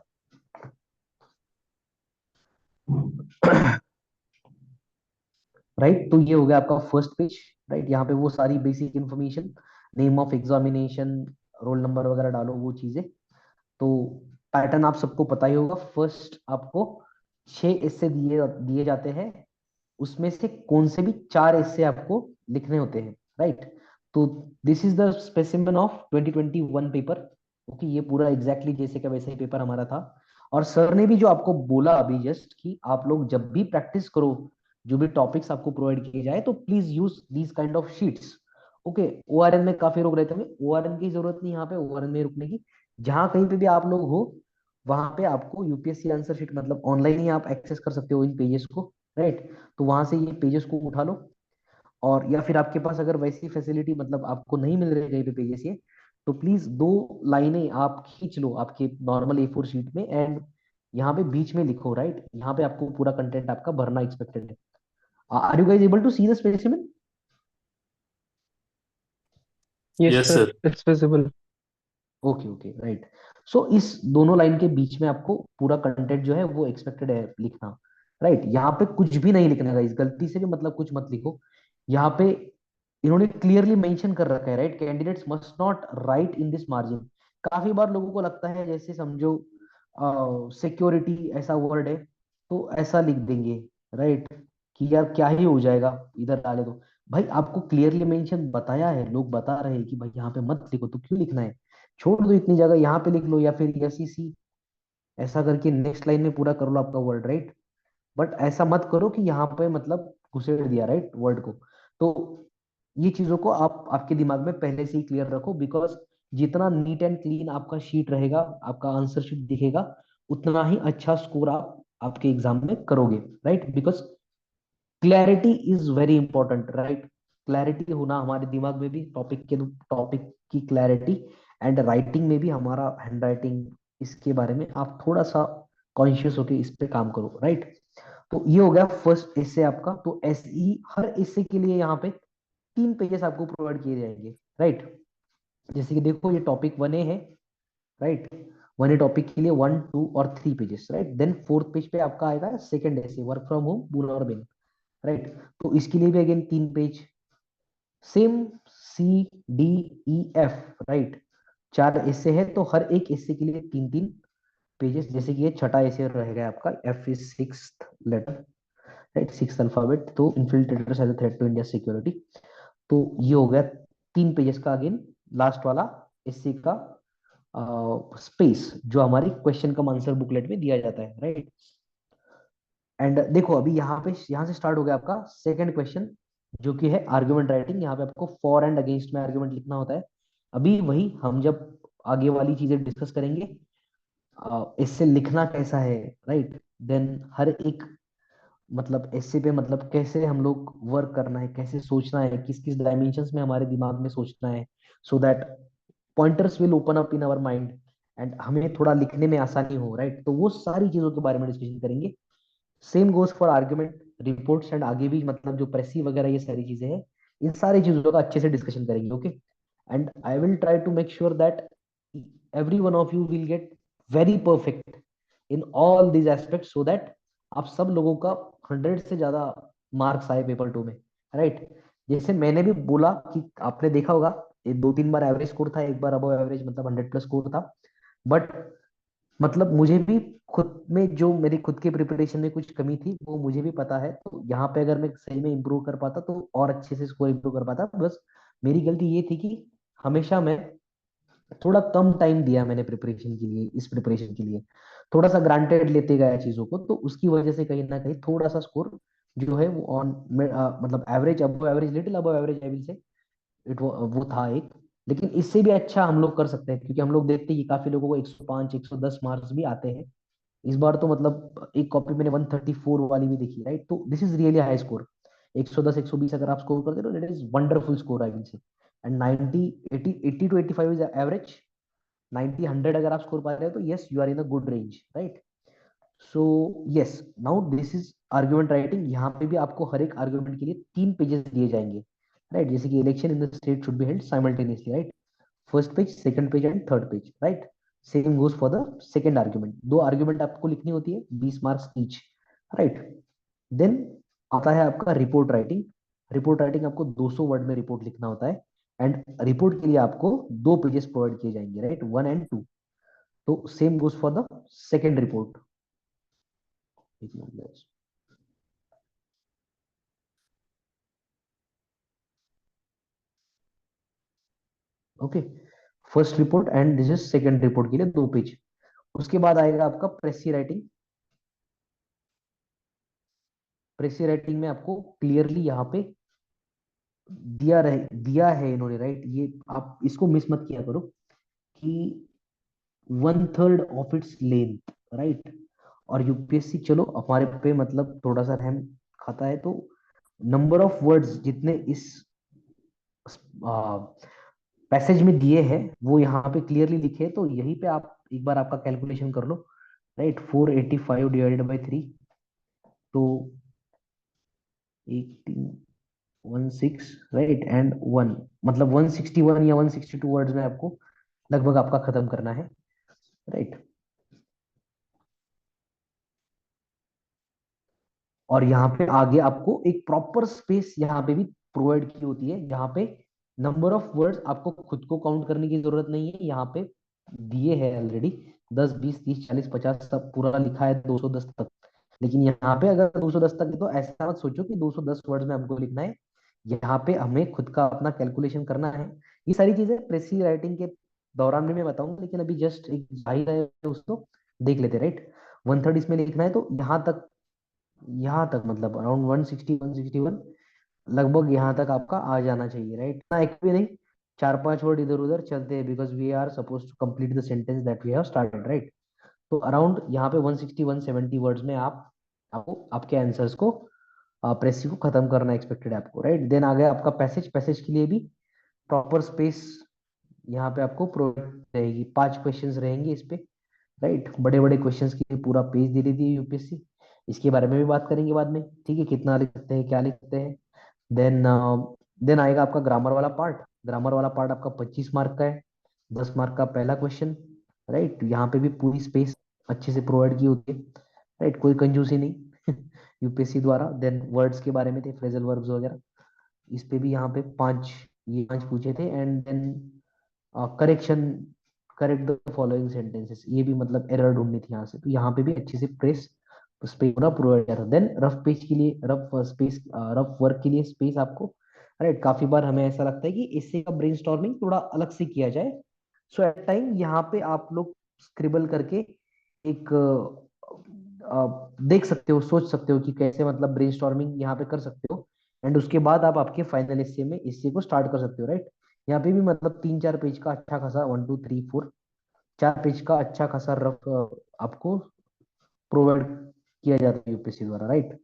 राइट, तो ये हो गया आपका फर्स्ट पेज। राइट, यहाँ पे वो सारी basic information, name of examination, roll number वगैरह डालो, वो चीजें। तो पैटर्न आप सबको पता ही होगा। फर्स्ट आपको 6 एस्से दिए दिए जाते हैं, उसमें से कौन से भी 4 एस्से आपको लिखने होते हैं, राइट। तो this is the specimen of 2021 paper. Okay, ये पूरा एग्जैक्टली जैसे का वैसा ही पेपर हमारा था। और सर ने भी जो आपको बोला अभी जस्ट कि आप लोग जब भी प्रैक्टिस करो, जो भी टॉपिक्स आपको प्रोवाइड किए जाए, तो please use these kind of sheets. Okay, ORN में काफी लोग रहते होंगे, ओआरएन की जरूरत नहीं यहाँ पे, ओआरएन में रुकने की। जहां कहीं पे भी आप लोग हो, वहां पे आपको यूपीएससी आंसर शीट मतलब ऑनलाइन ही आप एक्सेस कर सकते हो इन पेजेस को, राइट। तो वहां से ये पेजेस को उठा लो। और या फिर आपके पास अगर वैसी फैसिलिटी मतलब आपको नहीं मिल रही कहीं पे पेजेस ये, तो प्लीज 2 लाइनें आप खींच लो आपके नॉर्मल A4 शीट में, एंड यहाँ पे बीच में लिखो, राइट। यहाँ पे आपको पूरा कंटेंट आपका भरना एक्सपेक्टेड है। Are you guys able to see the specimen? Yes yes sir, sir. It's visible. Okay okay, right. So इस दोनों लाइन के बीच में आपको पूरा कंटेंट जो है वो एक्सपेक्टेड है लिखना, राइट। यहाँ पे कुछ भी नहीं लिखना गाइस, गलती से भी मतलब कुछ मत लिखो। यहाँ पे इन्होंने क्लियरली मेंशन कर रखा है, right, candidates must not right in this margin. काफी बार लोगों को लगता है जैसे समझो सिक्योरिटी ऐसा वर्ड है तो ऐसा लिख देंगे, राइट, कि यार क्या ही हो जाएगा, इधर डाले दो। भाई आपको क्लियरली मेंशन बताया है, लोग बता रहे हैं कि भाई यहाँ पे मत लिखो, तो क्यों लिखना है? छोड़ दो इतनी जगह, यहाँ पे लिख लो, या फिर एसईसी ऐसा करके नेक्स्ट लाइन में पूरा कर लो आपका वर्ड, राइट। बट ऐसा मत करो कि यहाँ पे मतलब घुसेड़ दिया, राइट, वर्ड को। तो ये चीजों को आप आपके दिमाग में पहले से ही क्लियर रखो, बिकॉज जितना नीट एंड क्लीन आपका शीट रहेगा, आपका आंसर शीट दिखेगा, उतना ही अच्छा स्कोर आप आपके एग्जाम में करोगे, right. Because clarity is very important, right. Clarity होना हमारे दिमाग में भी, टॉपिक की क्लैरिटी, एंड राइटिंग में भी हमारा हैंड राइटिंग, इसके बारे में आप थोड़ा सा कॉन्शियस होके इस पे काम करो, राइट। तो ये हो गया फर्स्ट एसे आपका। तो ऐसे ही हर एसे के लिए यहाँ पे 3 पेजेस आपको प्रोवाइड किए जाएंगे, राइट। जैसे कि देखो ये टॉपिक 1A है, राइट। 1A टॉपिक के लिए 1, 2 और 3 pages, right. Then fourth page पे आपका आएगा second essay, work from home boon और बिन, राइट। तो इसके लिए भी again 3 page, same C, D, E, F, right. 4 essay है, तो हर एक एसे के लिए 3 3 पेजेस। जैसे कि ये छठा एसे रहेगा आपका, F is sixth letter, right, six alphabet. तो infiltrators as a threat to India security. तो ये हो गया 3 पेजेस का अगेन लास्ट वाला एसे का स्पेस, जो हमारी क्वेश्चन कम आंसर बुकलेट में दिया जाता है, राइट। एंड देखो अभी यहाँ से स्टार्ट हो गया आपका सेकंड क्वेश्चन, जो कि है आर्गुमेंट राइटिंग। यहाँ पे आपको फॉर एंड अगेंस्ट में आर्गुमेंट लिखना होता है। अभी वही हम जब आगे वाली चीजें डिस्कस करेंगे, इससे लिखना कैसा है, राइट। देन हर एक मतलब ऐसे पे मतलब कैसे हम लोग वर्क करना है, कैसे सोचना है, किस किस डायमेंशंस में हमारे दिमाग में सोचना है, so that pointers will open up in our mind, and हमें थोड़ा लिखने में आसानी हो, राइट। तो वो सारी चीजों के बारे में डिस्कशन करेंगे। Same goes for argument reports, and आगे भी मतलब जो प्रेसी वगैरह ये सारी चीजें हैं, इन सारी चीजों का अच्छे से डिस्कशन करेंगे, okay. And I will try to make sure that every one of you will get very perfect in all these aspect, so that आप सब लोगों का 100 से ज्यादा मार्क्स आए पेपर 2 में, राइट। जैसे मैंने भी बोला कि आपने देखा होगा, ये 2 3 बार एवरेज स्कोर था, एक बार अबव एवरेज मतलब 100+ स्कोर था। बट मतलब मुझे भी खुद में जो मेरी खुद के प्रिपरेशन में कुछ कमी थी वो मुझे भी पता है। तो यहाँ पे अगर मैं सही में इम्प्रूव कर पाता तो और अच्छे से स्कोर इम्प्रूव कर पाता। बस मेरी गलती ये थी कि हमेशा मैं थोड़ा कम टाइम दिया मैंने प्रिपरेशन के लिए, इस प्रिपरेशन के लिए थोड़ा सा ग्रांटेड लेते गया चीजों को, तो उसकी वजह से कहीं ना कहीं थोड़ा सा स्कोर जो है वो ऑन मतलब average, above average, little above average I will से, वो था एक। लेकिन इससे भी अच्छा हम लोग कर सकते हैं, क्योंकि हम लोग देखते हैं कि काफी लोगों को 105 110 मार्क्स भी आते हैं, इस बार तो मतलब एक कॉपी मैंने 134 वाली भी देखी, राइट? तो this is really high score. 110 120 अगर आप स्कोर करते हो तो that is wonderful score I will say. And 90 80 80 to 85 is average. 90 100 अगर आप स्कोर पा रहे हो तो yes you are in a good range, right? So yes, now this is argument writing. यहाँ पे भी आपको हर एक आर्गुमेंट के लिए 3 पेजेस दिए जाएंगे, राइट? जैसे कि election in the state should be held simultaneously, right? First page, second page and third page, right? Same goes for the second argument. 2 argument आपको लिखनी होती है, 20 मार्क्स ईच, राइट? देन आता है आपका रिपोर्ट राइटिंग। रिपोर्ट राइटिंग आपको 200 word में report लिखना होता है। एंड रिपोर्ट के लिए आपको 2 पेजेस प्रोवाइड किए जाएंगे, राइट? 1 and 2। तो same goes for the second report. Okay, first report and this is second report के लिए 2 पेज। उसके बाद आएगा आपका प्रेसी राइटिंग। प्रेसी राइटिंग में आपको क्लियरली यहाँ पे दिया है इन्होंने, राइट? ये आप इसको मिस मत किया करो कि 1/3 ऑफ इट्स लेंथ, राइट? और यूपीएससी चलो हमारे पे मतलब थोड़ा सा रहम खाता है, तो नंबर ऑफ वर्ड्स जितने इस पैसेज में दिए हैं वो यहाँ पे क्लियरली लिखे हैं। तो यहीं पे आप एक बार आपका कैलकुलेशन कर लो, राइट? 485 डिवाइडेड बाई 3, तो 1816, राइट? एंड 1, मतलब 161 या 162 वर्ड्स में आपको लगभग आपका खत्म करना है, राइट? और यहाँ पे आगे आपको एक प्रॉपर स्पेस यहाँ पे भी प्रोवाइड की होती है, जहाँ पे नंबर ऑफ वर्ड्स आपको खुद को काउंट करने की जरूरत नहीं है। यहाँ पे दिए है ऑलरेडी 10 20 30 40 50 सब पूरा लिखा है 210 तक। लेकिन यहाँ पे अगर 210 तक है तो ऐसा मत सोचो कि 210 वर्ड्स में हमको लिखना है। यहाँ पे हमें खुद का अपना कैलकुलेशन करना है। ये सारी चीजें प्रेसी राइटिंग के दौरान में मैं बताऊंगा, लेकिन अभी जस्ट एक भाई है उसको देख लेते, राइट? 1/3 इसमें लिखना है, तो यहाँ तक मतलब अराउंड 160 161 लगभग यहाँ तक आपका आ जाना चाहिए, राइट? ना एक भी नहीं, 4 5 वर्ड इधर उधर चलते हैं, because we are suppose to complete the sentence that we have started, right? तो अराउंड यहाँ पे 160 170 वर्ड्स में आपको आपके आंसर्स को प्रेसी को खत्म करना एक्सपेक्टेड है आपको, राइट? देन आ गया आपका पैसेज। पैसेज के लिए भी प्रॉपर स्पेस यहाँ पे आपको प्रोवाइड रहेगी। 5 क्वेश्चंस रहेंगे इस पे, राइट? बड़े बड़े क्वेश्चंस के लिए पूरा पेज दे देती है यूपीएससी। इसके बारे में भी बात करेंगे बाद में, ठीक है? कितना लिख सकते हैं, क्या लिख सकते हैं। देन देन आएगा आपका ग्रामर वाला पार्ट। ग्रामर वाला पार्ट आपका 25 मार्क का है। 10 मार्क का पहला क्वेश्चन, राइट? यहाँ पे भी पूरी स्पेस अच्छे से प्रोवाइड की होती है, राइट? कोई कंजूसी नहीं यूपीएससी द्वारा। देन वर्ड्स के बारे में थे, फ्रेजल वर्ब्स वगैरह। इस पे भी यहाँ पे 5 पूछे थे। And then correction, correct the following sentences, ये भी मतलब एरर ढूंढनी थी यहाँ से, तो यहाँ पे भी अच्छे से प्रेस स्पेस पूरा प्रोवाइड किया था। देन रफ पेज के लिए, रफ वर्क के लिए स्पेस आपको, राइट? काफी बार हमें ऐसा लगता है कि इससे का ब्रेनस्टॉर्मिंग थोड़ा अलग से किया जाए। सो एट टाइम यहाँ पे आप लोग स्क्रिबल करके एक देख सकते हो, सोच सकते हो कि कैसे मतलब ब्रेनस्टॉर्मिंग यहाँ पे कर सकते हो। एंड उसके बाद आप आपके फाइनल हिस्से में हिस्से को स्टार्ट कर सकते हो, राइट? यहाँ पे भी मतलब 3 4 पेज का अच्छा खासा 1 2 3 4 4 पेज का अच्छा खासा रफ आपको प्रोवाइड किया जाता है यूपीएससी द्वारा, राइट?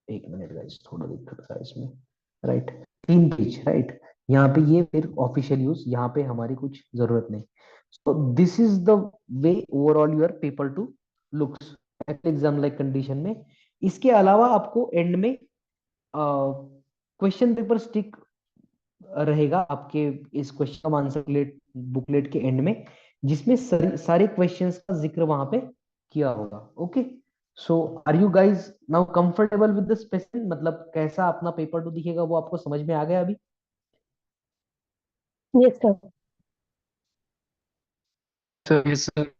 एक मिनट गाइस, थोड़ा दिक्कत है इसमें, राइट? 3 page, right? यहाँ पे ये फिर ऑफिशियल यूज, यहाँ पे हमारी कुछ जरूरत नहीं। So this is the way overall your paper two looks exam like condition में। इसके अलावा आपको एंड में क्वेश्चन पेपर स्टिक रहेगा आपके इस क्वेश्चन आंसर बुकलेट के एंड में, जिसमें सारे क्वेश्चंस का जिक्र वहां पे किया होगा। Okay, so are you guys now comfortable with the specific, मतलब कैसा अपना पेपर टू दिखेगा वो आपको समझ में आ गया अभी? Yes sir. Sir yes sir.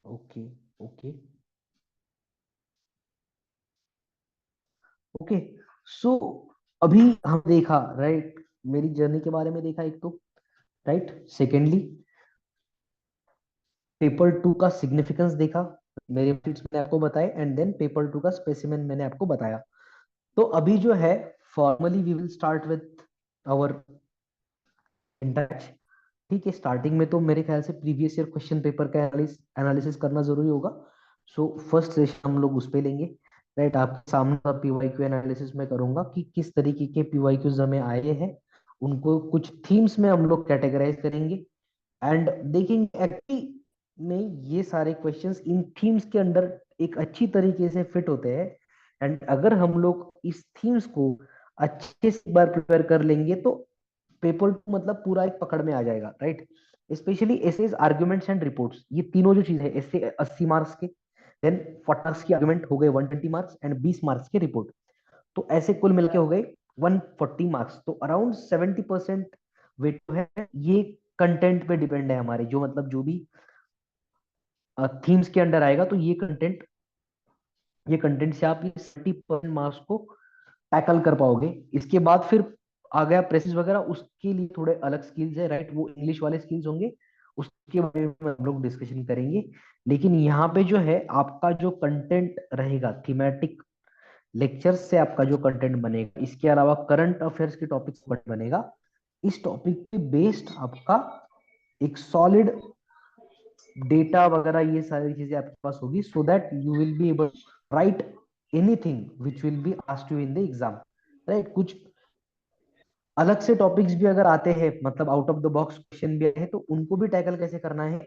Okay, okay, okay. So अभी हम देखा, राइट? मेरी जर्नी के बारे में देखा एक तो, राइट? सेकेंडली पेपर टू का सिग्निफिकेंस देखा, मेरे टिप्स मैंने आपको बताए। एंड देन पेपर टू का स्पेसिमेन मैंने आपको बताया। तो अभी जो है formally we will start with our introduction. ठीक है, स्टार्टिंग में तो मेरे ख्याल से प्रीवियस ईयर क्वेश्चन पेपर का एनालिसिस करना जरूरी होगा। सो फर्स्ट सेशन हम लोग उस पे लेंगे। राइट, आपके सामने पीवाईक्यू एनालिसिस में करूंगा कि किस तरीके के पीवाईक्यूज हमें आए हैं, उनको कुछ थीम्स में हम लोग कैटेगराइज करेंगे एंड देखेंगे एक्चुअली में ये सारे क्वेश्चंस इन थीम्स के अंडर एक अच्छी तरीके से फिट होते हैं। एंड अगर हम लोग इस थीम्स को अच्छे से एक बार प्रिपेयर कर लेंगे तो पेपर टू मतलब पूरा एक पकड़ में आ जाएगा। Right, specially essays, arguments and reports, ये तीनों जो चीज है, एसे 80 मार्क्स के, देन 40 मार्क्स की आर्गुमेंट हो गए 120 मार्क्स एंड 20 मार्क्स के रिपोर्ट, तो ऐसे कुल मिलके हो गए 140 मार्क्स। तो अराउंड 70% वेट है ये कंटेंट पे डिपेंड है हमारे, जो मतलब जो भी थीम्स के अंडर आएगा तो ये कंटेंट से आप ये 70% मार्क्स को टैकल कर पाओगे। इसके बाद फिर आ गया प्रेसिस वगैरह, उसके लिए थोड़े अलग स्किल्स है। राइट, वो इंग्लिश वाले स्किल्स होंगे, उसके बारे में हम लोग डिस्कशन करेंगे। लेकिन यहाँ पे जो है आपका जो कंटेंट रहेगा, थीमेटिक लेक्चर्स से आपका जो कंटेंट बनेगा, इसके अलावा करंट अफेयर्स के टॉपिक बनेगा। इस टॉपिक पे बेस्ड आपका एक सॉलिड डेटा वगैरह ये सारी चीजें आपके पास होगी, so that you will be able write anything which will be asked you in the exam. Right, कुछ अलग से टॉपिक्स भी अगर आते हैं, मतलब out of the box question भी है, तो उनको भी टैकल कैसे करना है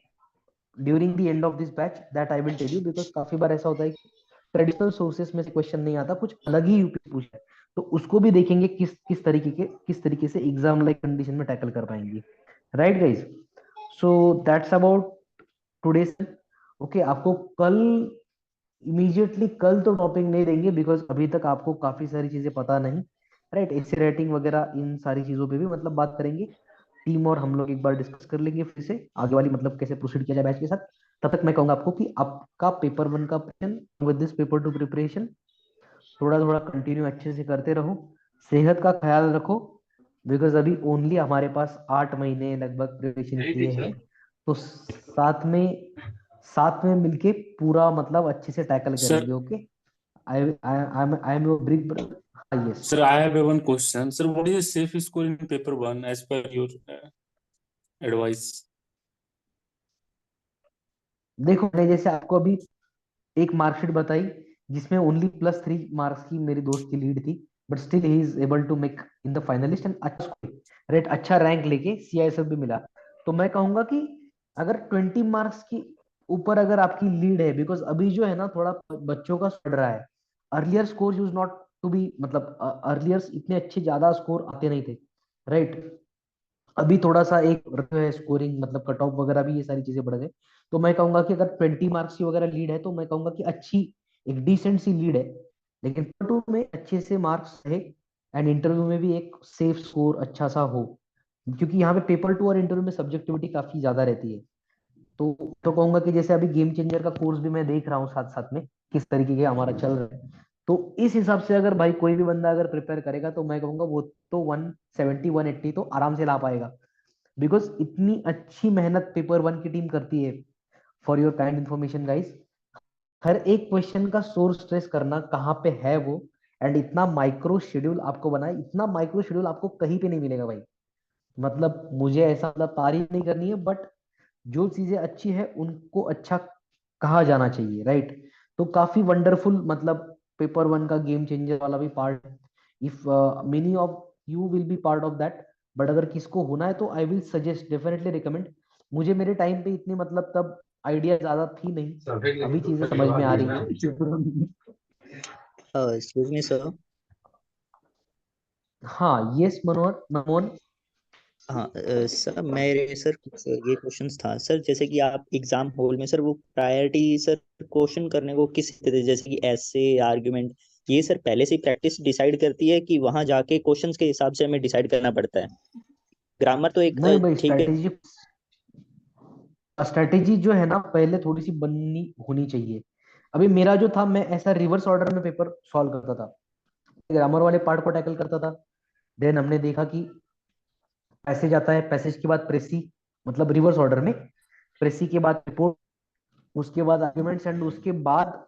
during the end of this batch, that I will tell you. Because काफी बार ऐसा होता है कि ट्रेडिशनल सोर्सेस में से क्वेश्चन नहीं आता, कुछ अलग ही यूपी पूछा है, तो उसको भी देखेंगे किस तरीके से एग्जाम लाइक कंडीशन में टैकल कर पाएंगे। Right guys, so that's about today. Okay, आपको कल इमीडिएटली कल तो टॉपिक नहीं देंगे, बिकॉज अभी तक आपको काफी सारी चीजें पता नहीं। राइट, एसे राइटिंग वगैरह इन सारी चीजों पे भी मतलब बात करेंगे टीम, और हम लोग एक बार डिस्कस कर लेंगे फिर से आगे वाली मतलब कैसे प्रोसीड किया जाए बैच के साथ। तब तक मैं कहूंगा आपको कि आपका पेपर वन का preparation with this paper two preparation थोड़ा थोड़ा कंटिन्यू अच्छे से करते रहो, सेहत का ख्याल रखो, बिकॉज अभी ओनली हमारे पास 8 महीने लगभग प्रिपरेशन के लिए है। तो साथ में मिलके पूरा मतलब अच्छे से टैकल सर करेंगे। Okay, I am your big brother. हाँ, yes. Sir I have one question sir, what is safe score in paper one as per your advice? देखो, मैंने जैसे आपको अभी एक मार्कशीट बताई जिसमें ओनली +3 मार्क्स की मेरी दोस्त की लीड थी, but still he is able to make in the finalist and अच्छा रेट, अच्छा रैंक लेके सीआईएसएफ भी मिला। तो मैं कहूंगा कि अगर 20 मार्क्स की ऊपर अगर आपकी लीड है, बिकॉज अभी जो है ना थोड़ा बच्चों का बढ़ रहा है, earlier score used not to be, मतलब अर्लियर इतने अच्छे ज्यादा स्कोर आते नहीं थे। राइट, अभी थोड़ा सा एक है स्कोरिंग, मतलब कट ऑफ वगैरह भी ये सारी चीजें बढ़ गए। तो मैं कहूंगा कि अगर 20 मार्क्स की वगैरह लीड है तो मैं कहूंगा कि अच्छी एक डिसेंट सी लीड है, लेकिन पेपर टू में अच्छे से मार्क्स है एंड इंटरव्यू में भी एक सेफ स्कोर अच्छा सा हो, क्योंकि यहाँ पे पेपर टू और इंटरव्यू में सब्जेक्टिविटी काफी ज्यादा रहती है। तो कहूंगा कि जैसे अभी गेम चेंजर का कोर्स भी मैं देख रहा हूँ साथ साथ में किस तरीके के हमारा चल रहा है, तो इस हिसाब से अगर भाई कोई भी बंदा अगर प्रिपेयर करेगा तो मैं कहूंगा वो तो 170 180 तो आराम से ला पाएगा, बिकॉज इतनी अच्छी मेहनत पेपर वन की टीम करती है। For your kind information guys, हर एक क्वेश्चन का सोर्स ट्रेस करना कहाँ पे है वो, एंड इतना माइक्रो शेड्यूल आपको बनाए, इतना माइक्रो शेड्यूल आपको कहीं पे नहीं मिलेगा भाई। मतलब मुझे ऐसा मतलब तारीफ नहीं करनी है, बट जो चीजें अच्छी है उनको अच्छा कहा जाना चाहिए। राइट, तो काफी वंडरफुल मतलब पेपर वन का गेम चेंजर वाला भी part, if many of you will B part of that, but अगर किसको होना है तो I will suggest, definitely recommend. मुझे मेरे टाइम पे इतनी मतलब तब आइडिया ज्यादा थी नहीं, अभी चीजें समझ में आ रही हैं। Excuse me sir. हाँ, यस मनोहर नमोन। हाँ सर, मेरे सर कुछ ये क्वेश्चंस था सर, जैसे कि आप एग्जाम हॉल में सर वो प्रायोरिटी सर क्वेश्चन करने को किस तरह, जैसे कि ऐसे आर्गुमेंट, ये सर पहले से ही प्रैक्टिस डिसाइड करती है कि वहां जाके क्वेश्चंस के हिसाब से हमें डिसाइड करना पड़ता है? ग्रामर तो एक नहीं भाई, ठीक है। स्ट्रैटेजी स्ट्रैटेजी जो है ना पहले थोड़ी सी बननी होनी चाहिए। अभी मेरा जो था, मैं ऐसा रिवर्स ऑर्डर में पेपर सॉल्व करता था, ग्रामर वाले पार्ट को टैकल करता था, देन हमने देखा कि पैसेज आता है, पैसेज के बाद प्रेसी, मतलब रिवर्स ऑर्डर में, प्रेसी के बाद रिपोर्ट, उसके बाद आर्ग्यूमेंट्स एंड उसके बाद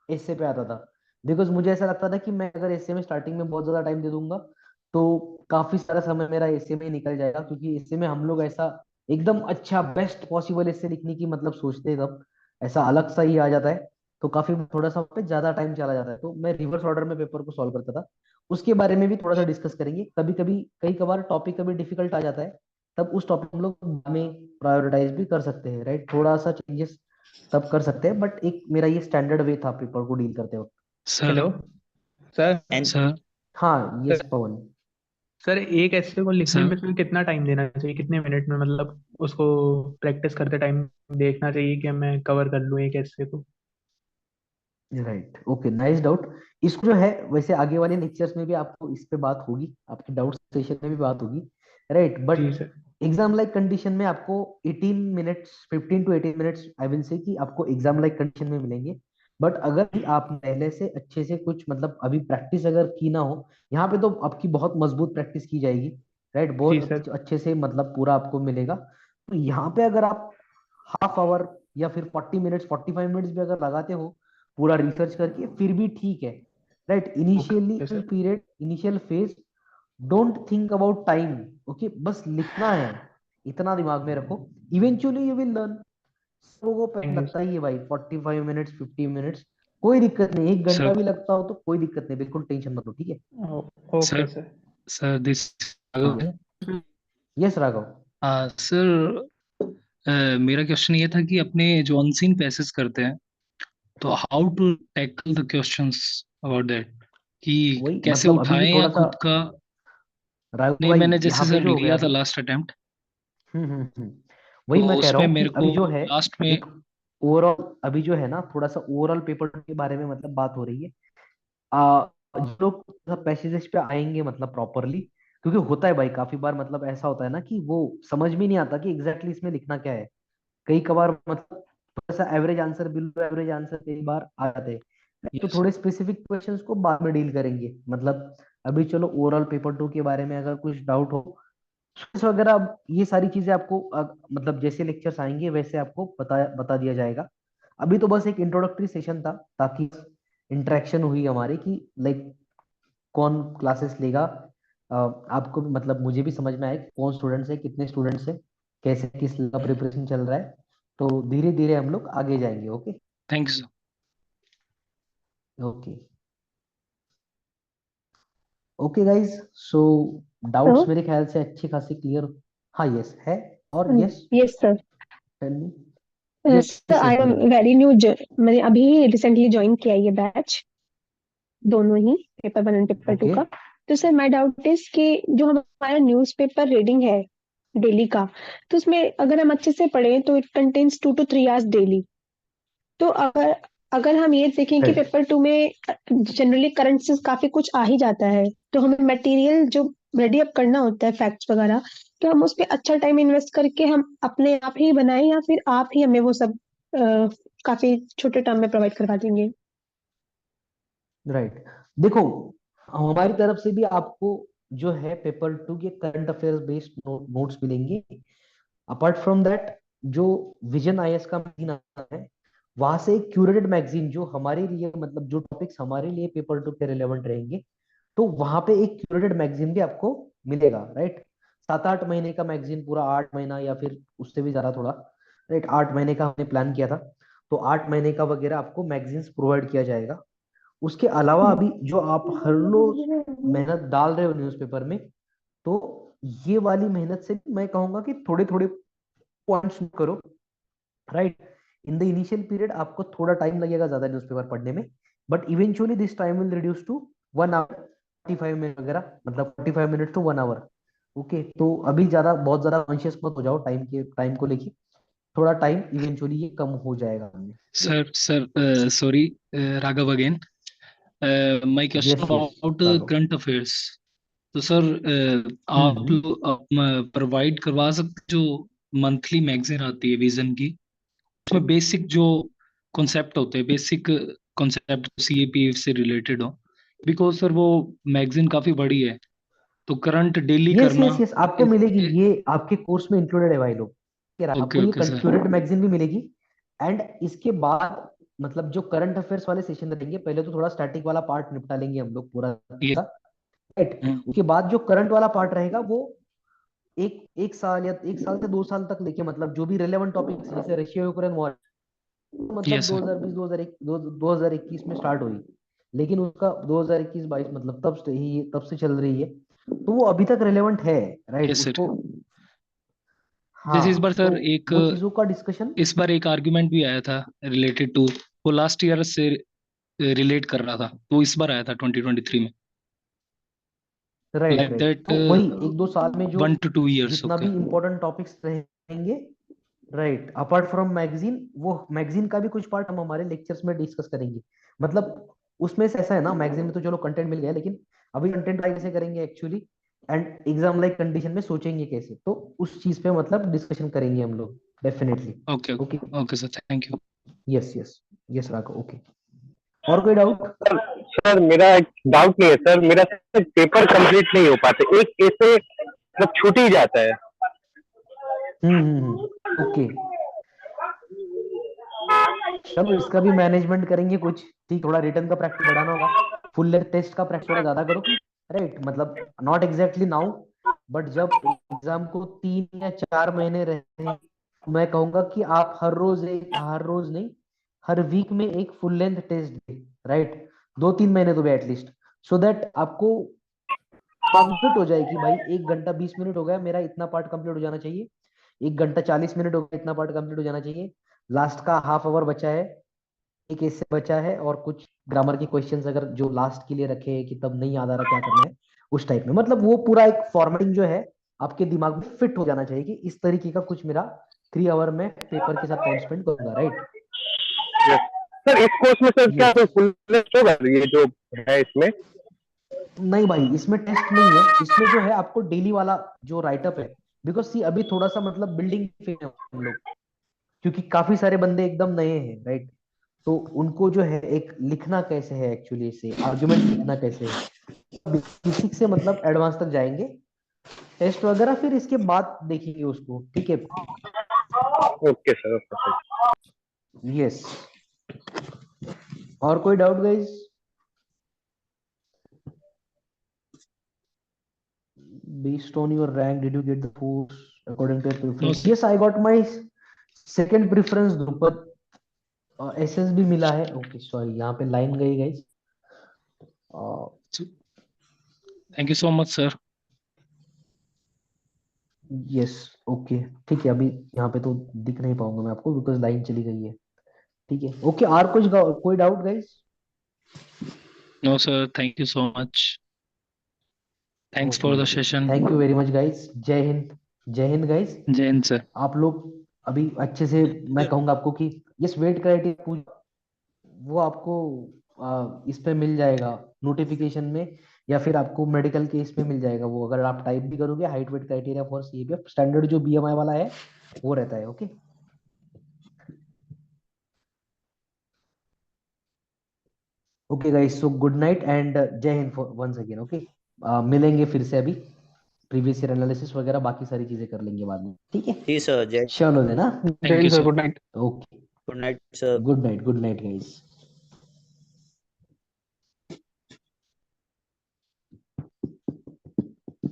एसे पे आता था। बिकॉज मुझे ऐसा लगता था कि मैं अगर एसे में स्टार्टिंग में बहुत ज्यादा टाइम दे दूंगा तो काफी सारा समय मेरा एसे में ही निकल जाएगा, क्योंकि एसे में हम लोग ऐसा एकदम अच्छा बेस्ट पॉसिबल इससे लिखने की मतलब सोचते हैं तब ऐसा अलग सा ही आ जाता है, तो काफी थोड़ा सा पे ज्यादा टाइम चला जाता है। तो मैं रिवर्स ऑर्डर में पेपर को सॉल्व करता था, उसके बारे में भी थोड़ा सा डिस्कस करेंगे। कभी कभी कई कबार टॉपिक कभी डिफिकल्ट आ जाता है, तब उस टॉपिक हम लोग में प्रायोरिटाइज भी कर सकते हैं, राइट, थोड़ा सा चेंजेस तब कर सकते हैं, बट एक मेरा ये स्टैंडर्ड वे था पेपर को डील करते वक्त। Sir hello sir. And sir हाँ यस पवन। सर एक ऐसे को लिखने सर में फिर कितना टाइम देना चाहिए, कितने मिनट में मतलब उसको प्रैक्टिस करते टाइम देखना चाहिए कि मैं कवर कर लूँ एक ऐसे को? Right, okay, nice doubt. इसको जो है वैसे आगे वाले लेक्चर्स में भी आपको इस पे बात होगी, आपके डाउट सेशन में भी बात होगी, राइट, जी but sir. Exam like condition में आपको 18 minutes, 15 to 18 minutes I will say कि आपको एग्जाम लाइक कंडीशन में मिलेंगे। बट अगर भी आप पहले से अच्छे से कुछ मतलब अभी प्रैक्टिस अगर की ना हो, यहाँ पे तो आपकी बहुत मजबूत प्रैक्टिस की जाएगी, राइट, जी बहुत सर। अच्छे से मतलब पूरा आपको मिलेगा। तो यहाँ पे अगर आप हाफ आवर या फिर 40 मिनट्स 45 मिनट्स भी अगर लगाते हो पूरा रिसर्च करके, फिर भी ठीक है, right. Initially okay sir. Period, initial phase, don't think about time, okay, बस लिखना है, इतना दिमाग में रखो, इवेंचुअली यू विल लर्न। लोगों को थैंक यू लगता ही है भाई 45 मिनट्स 50 मिनट्स, कोई दिक्कत नहीं, 1 घंटा सर भी लगता हो तो कोई दिक्कत नहीं, बिल्कुल टेंशन मत लो, ठीक है। Okay sir sir. Sir this हाँ यस राघव। सर मेरा क्वेश्चन ये था कि अपने जो अनसीन पैसेज करते हैं, तो how to tackle the questions about that, कि वही कैसे मतलब अभी भी उठाएं या थोड़ा सा खुद का। राघव नहीं, भाई मैंने यहाँ जैसे पे सर जो हो गया लिया था अभी, लास्ट अटेम्प्ट, वही तो मैं कह रहा उसमें हूँ कि मेरे अभी को जो है लास्ट में एक ओवरऑल, अभी जो है ना थोड़ा सा ओवरऑल पेपर के बारे में मतलब बात हो रही है। जो लोग पैसेजेस पे आएंगे मतलब प्रॉपरली, क्योंकि होता है भाई काफी बार मतलब ऐसा होता है ना कि वो समझ में नहीं आता कि एग्जैक्टली इसमें लिखना क्या है। कई कबार मतलब थोड़ा सा average answer, below average answer कई बार आ जाते हैं, तो यस थोड़े स्पेसिफिक क्वेश्चंस को बाद में डील करेंगे मतलब। अभी चलो ओवरऑल पेपर 2 के बारे में अगर कुछ डाउट हो स्विच वगैरह, अब ये सारी चीजें आपको मतलब जैसे लेक्चर्स आएंगे वैसे आपको बता बता दिया जाएगा। अभी तो बस एक इंट्रोडक्टरी सेशन था ताकि इंटरेक्शन हुई हमारी कि लाइक कौन क्लासेस लेगा, आपको भी मतलब मुझे भी समझ में आए कि कौन स्टूडेंट्स है, कितने स्टूडेंट्स है, कैसे किस का प्रिपरेशन चल रहा है। तो धीरे धीरे हम लोग आगे जाएंगे, okay. Thank you okay, okay guys, so So, doubts मेरे ख्याल से अच्छी खासी क्लियर। हाँ यस है, और yes yes, sir. Tell me. Yes Sir, yes I बोलिए am बोलिए। very new. मैंने अभी रिसेंटली ज्वाइन किया ये बैच, दोनों ही पेपर 1 एंड पेपर 2 ओके, का। तो सर माय डाउट इज कि जो हमारा न्यूज़पेपर रीडिंग है डेली का, तो उसमें अगर हम अच्छे से पढ़ें तो it contains 2 to 3 hours daily. तो अगर अगर हम ये देखें कि राइट, पेपर 2 में जनरली करंट से काफी कुछ आ ही जाता है, तो हमें मटेरियल जो रेडी अप करना होता है फैक्ट्स वगैरह, तो हम उस पे अच्छा टाइम इन्वेस्ट करके हम अपने आप ही बनाएं, या फिर आप ही हमें वो सब काफी छोटे टर्म में प्रोवाइड करवा देंगे? राइट, देखो हमारी तरफ से भी आपको जो है पेपर 2 के करंट अफेयर्स बेस्ड नोट्स मिलेंगे। अपार्ट फ्रॉम दैट, जो विजन आईएएस का मैगजीन आता है, वहां से एक क्यूरेटेड मैगजीन जो हमारे लिए मतलब जो टॉपिक्स हमारे लिए पेपर 2 के रिलेवेंट रहेंगे, तो वहां पे एक क्यूरेटेड मैगजीन भी आपको मिलेगा, राइट। 7-8 महीने का मैगजीन, पूरा 8 महीना या फिर उससे भी ज्यादा थोड़ा, राइट, 8 महीने का हमने प्लान किया था, तो 8 महीने का वगैरह आपको मैगजीन्स प्रोवाइड किया जाएगा। उसके अलावा अभी जो आप हर रोज मेहनत डाल रहे हो न्यूज़पेपर में, तो ये वाली मेहनत से मैं कहूंगा कि थोड़े थोड़े पॉइंट्स करो, right. In the initial period आपको थोड़ा टाइम लगेगा ज्यादा न्यूज़पेपर पढ़ने में, but eventually this time will reduce to 1 hour 45 minute वगैरह, मतलब 45 मिनट टू 1 आवर। ओके, तो अभी ज्यादा बहुत ज्यादा कॉन्शियस मत हो जाओ टाइम को लेके, थोड़ा टाइम इवेंचुअली ये कम हो जाएगा हमें। Sir sorry Raghav again, my question yes yes about Raghav. Current affairs. तो सर आप हम्म, प्रोवाइड करवा सकते जो मंथली मैगजीन आती है विजन की, उसमें बेसिक जो कॉन्सेप्ट होते हैं, बेसिक कॉन्सेप्ट सीएपी से रिलेटेड हो, बिकॉज सर वो मैगजीन काफी बड़ी है, तो करंट डेली यस करना। यस यस आपको मिलेगी, ये आपके कोर्स में इंक्लूडेड है भाई लोग, यार ओके आपको ये ओके सर। क्यूरेटेड मैगजीन भी मिलेगी। एंड इसके बाद मतलब जो करंट अफेयर्स वाले सेशन रहेंगे, पहले तो थोड़ा स्टैटिक वाला पार्ट निपटा लेंगे हम लोग पूरा, ये राइट। उसके बाद जो करंट वाला पार्ट रहेगा वो एक साल या 2 साल तक लेके, मतलब जो भी रिलेवेंट टॉपिक्स जैसे रशिया यूक्रेन वॉर, मतलब यस सर 2020 2021 में स्टार्ट हुई, लेकिन उसका 2021-22 मतलब तब से चल रही है, तो वो अभी तक रिलेवेंट है, राइट यस सर। उसको। जैसे इस हाँ, बार तो सर एक वो चीजों का डिस्कशन। इस बार एक आर्ग्यूमेंट भी आया था रिलेटेड टू, वो लास्ट ईयर से रिलेट कर रहा था, तो इस बार आया था 2023 में, राइट लाइक राइट, दैट तो वही 1-2 साल में जो 1 to 2 years। जितना ओके भी इम्पोर्टेंट टॉपिक्स रहेंगे, राइट, अपार्ट फ्रॉम मैगजीन, वो मैगजीन का भी कुछ पार्ट हम हमारे लेक्चर्स में डिस्कस करेंगे। मतलब उसमें से ऐसा है ना, मैगजीन में तो चलो कंटेंट मिल गया, लेकिन अभी कंटेंट कैसे करेंगे actually, and exam like condition में सोचेंगे कैसे, तो उस चीज पे मतलब डिस्कशन करेंगे हम लोग definitely. Okay okay, okay sir, thank you. Yes yes, yes Raghav, okay. और कोई डाउट? सर सर मेरा एक डाउट नहीं है सर, मेरा पेपर कंप्लीट नहीं हो पाते, एक केस से मतलब छूट ही जाता है। ओके, चलो इसका भी मैनेजमेंट करेंगे कुछ, ठीक, थोड़ा रिटर्न का प्रैक्टिस बढ़ाना होगा, फुल लेंथ टेस्ट का प्रैक्टिस थोड़ा ज्यादा करो, राइट, मतलब नॉट एग्जैक्टली नाउ, बट जब एग्जाम को 3 या 4 महीने रहते हैं, मैं कहूंगा कि आप हर रोज नहीं, हर वीक में एक फुल लेंथ टेस्ट दे, राइट, 2-3 महीने तो भी एटलीस्ट, सो दैट आपको कॉग्निट हो जाए कि भाई 1 घंटा 20 मिनट हो गया, मेरा इतना पार्ट कंप्लीट हो जाना चाहिए, 1 घंटा 40 मिनट हो गया, इतना पार्ट कंप्लीट हो जाना चाहिए, लास्ट का हाफ आवर बचा है, एक ऐसे बचा है, और कुछ ग्रामर के क्वेश्चंस अगर जो लास्ट के लिए रखे हैं कि तब नहीं याद आ रहा क्या करना है, उस टाइप में, मतलब वो पूरा एक फॉर्मेटिंग जो है आपके दिमाग में फिट हो जाना चाहिए कि इस तरीके का कुछ मेरा 3 आवर में पेपर के साथ टाइम स्पेंड करूंगा, राइट। सर इस कोर्स में सर क्या यस, कोई फुल टेस्ट होगा ये जो है इसमें? नहीं भाई, इसमें टेस्ट नहीं है, इसमें जो है आपको डेली वाला जो राइटअप है, बिकॉज सी अभी थोड़ा सा मतलब बिल्डिंग फेज है हम लोग, क्योंकि काफी सारे बंदे एकदम नए हैं, राइट, तो उनको जो है एक लिखना कैसे है एक्चुअली, से आर्गुमेंट लिखना कैसे है, बेसिक से मतलब एडवांस तक जाएंगे, टेस्ट वगैरह फिर इसके बाद देखेंगे उसको, ठीक है। Okay sir, okay sir. Yes, और कोई doubt guys? Based on your rank, did you get the post according to your no preference? Sir. Yes, I got my second preference Drupad, SSB मिला है, ओके सॉरी यहाँ पे line गई guys, thank you so much sir. Yes, okay, ठीक है, अभी यहाँ पे तो दिख नहीं पाऊंगा मैं आपको बिकॉज लाइन चली गई है, ठीक है, ओके, और कुछ कोई doubt guys? No sir, thank you so much, thanks for the okay, session. Thank you very much guys, जय हिंद, जय हिंद गाइस। जय हिंद सर। आप लोग अभी अच्छे से, मैं कहूंगा आपको कि यस, वेट क्राइटेरिया वो आपको इस पे मिल जाएगा नोटिफिकेशन में, या फिर आपको मेडिकल के इसमें मिल जाएगा, वो अगर आप टाइप भी करोगे, height weight criteria for CAPF standard जो बीएमआई वाला है वो रहता है, okay. Okay guys, so good night and जय हिंद फॉर वंस अगेन, ओके। मिलेंगे फिर से, अभी प्रीवियस ईयर एनालिसिस वगैरह बाकी सारी चीजें कर लेंगे बाद में, ठीक है। जी सर, जय चलो देना, thank you sir, sir. Good night. Okay, good night sir. Good night guys.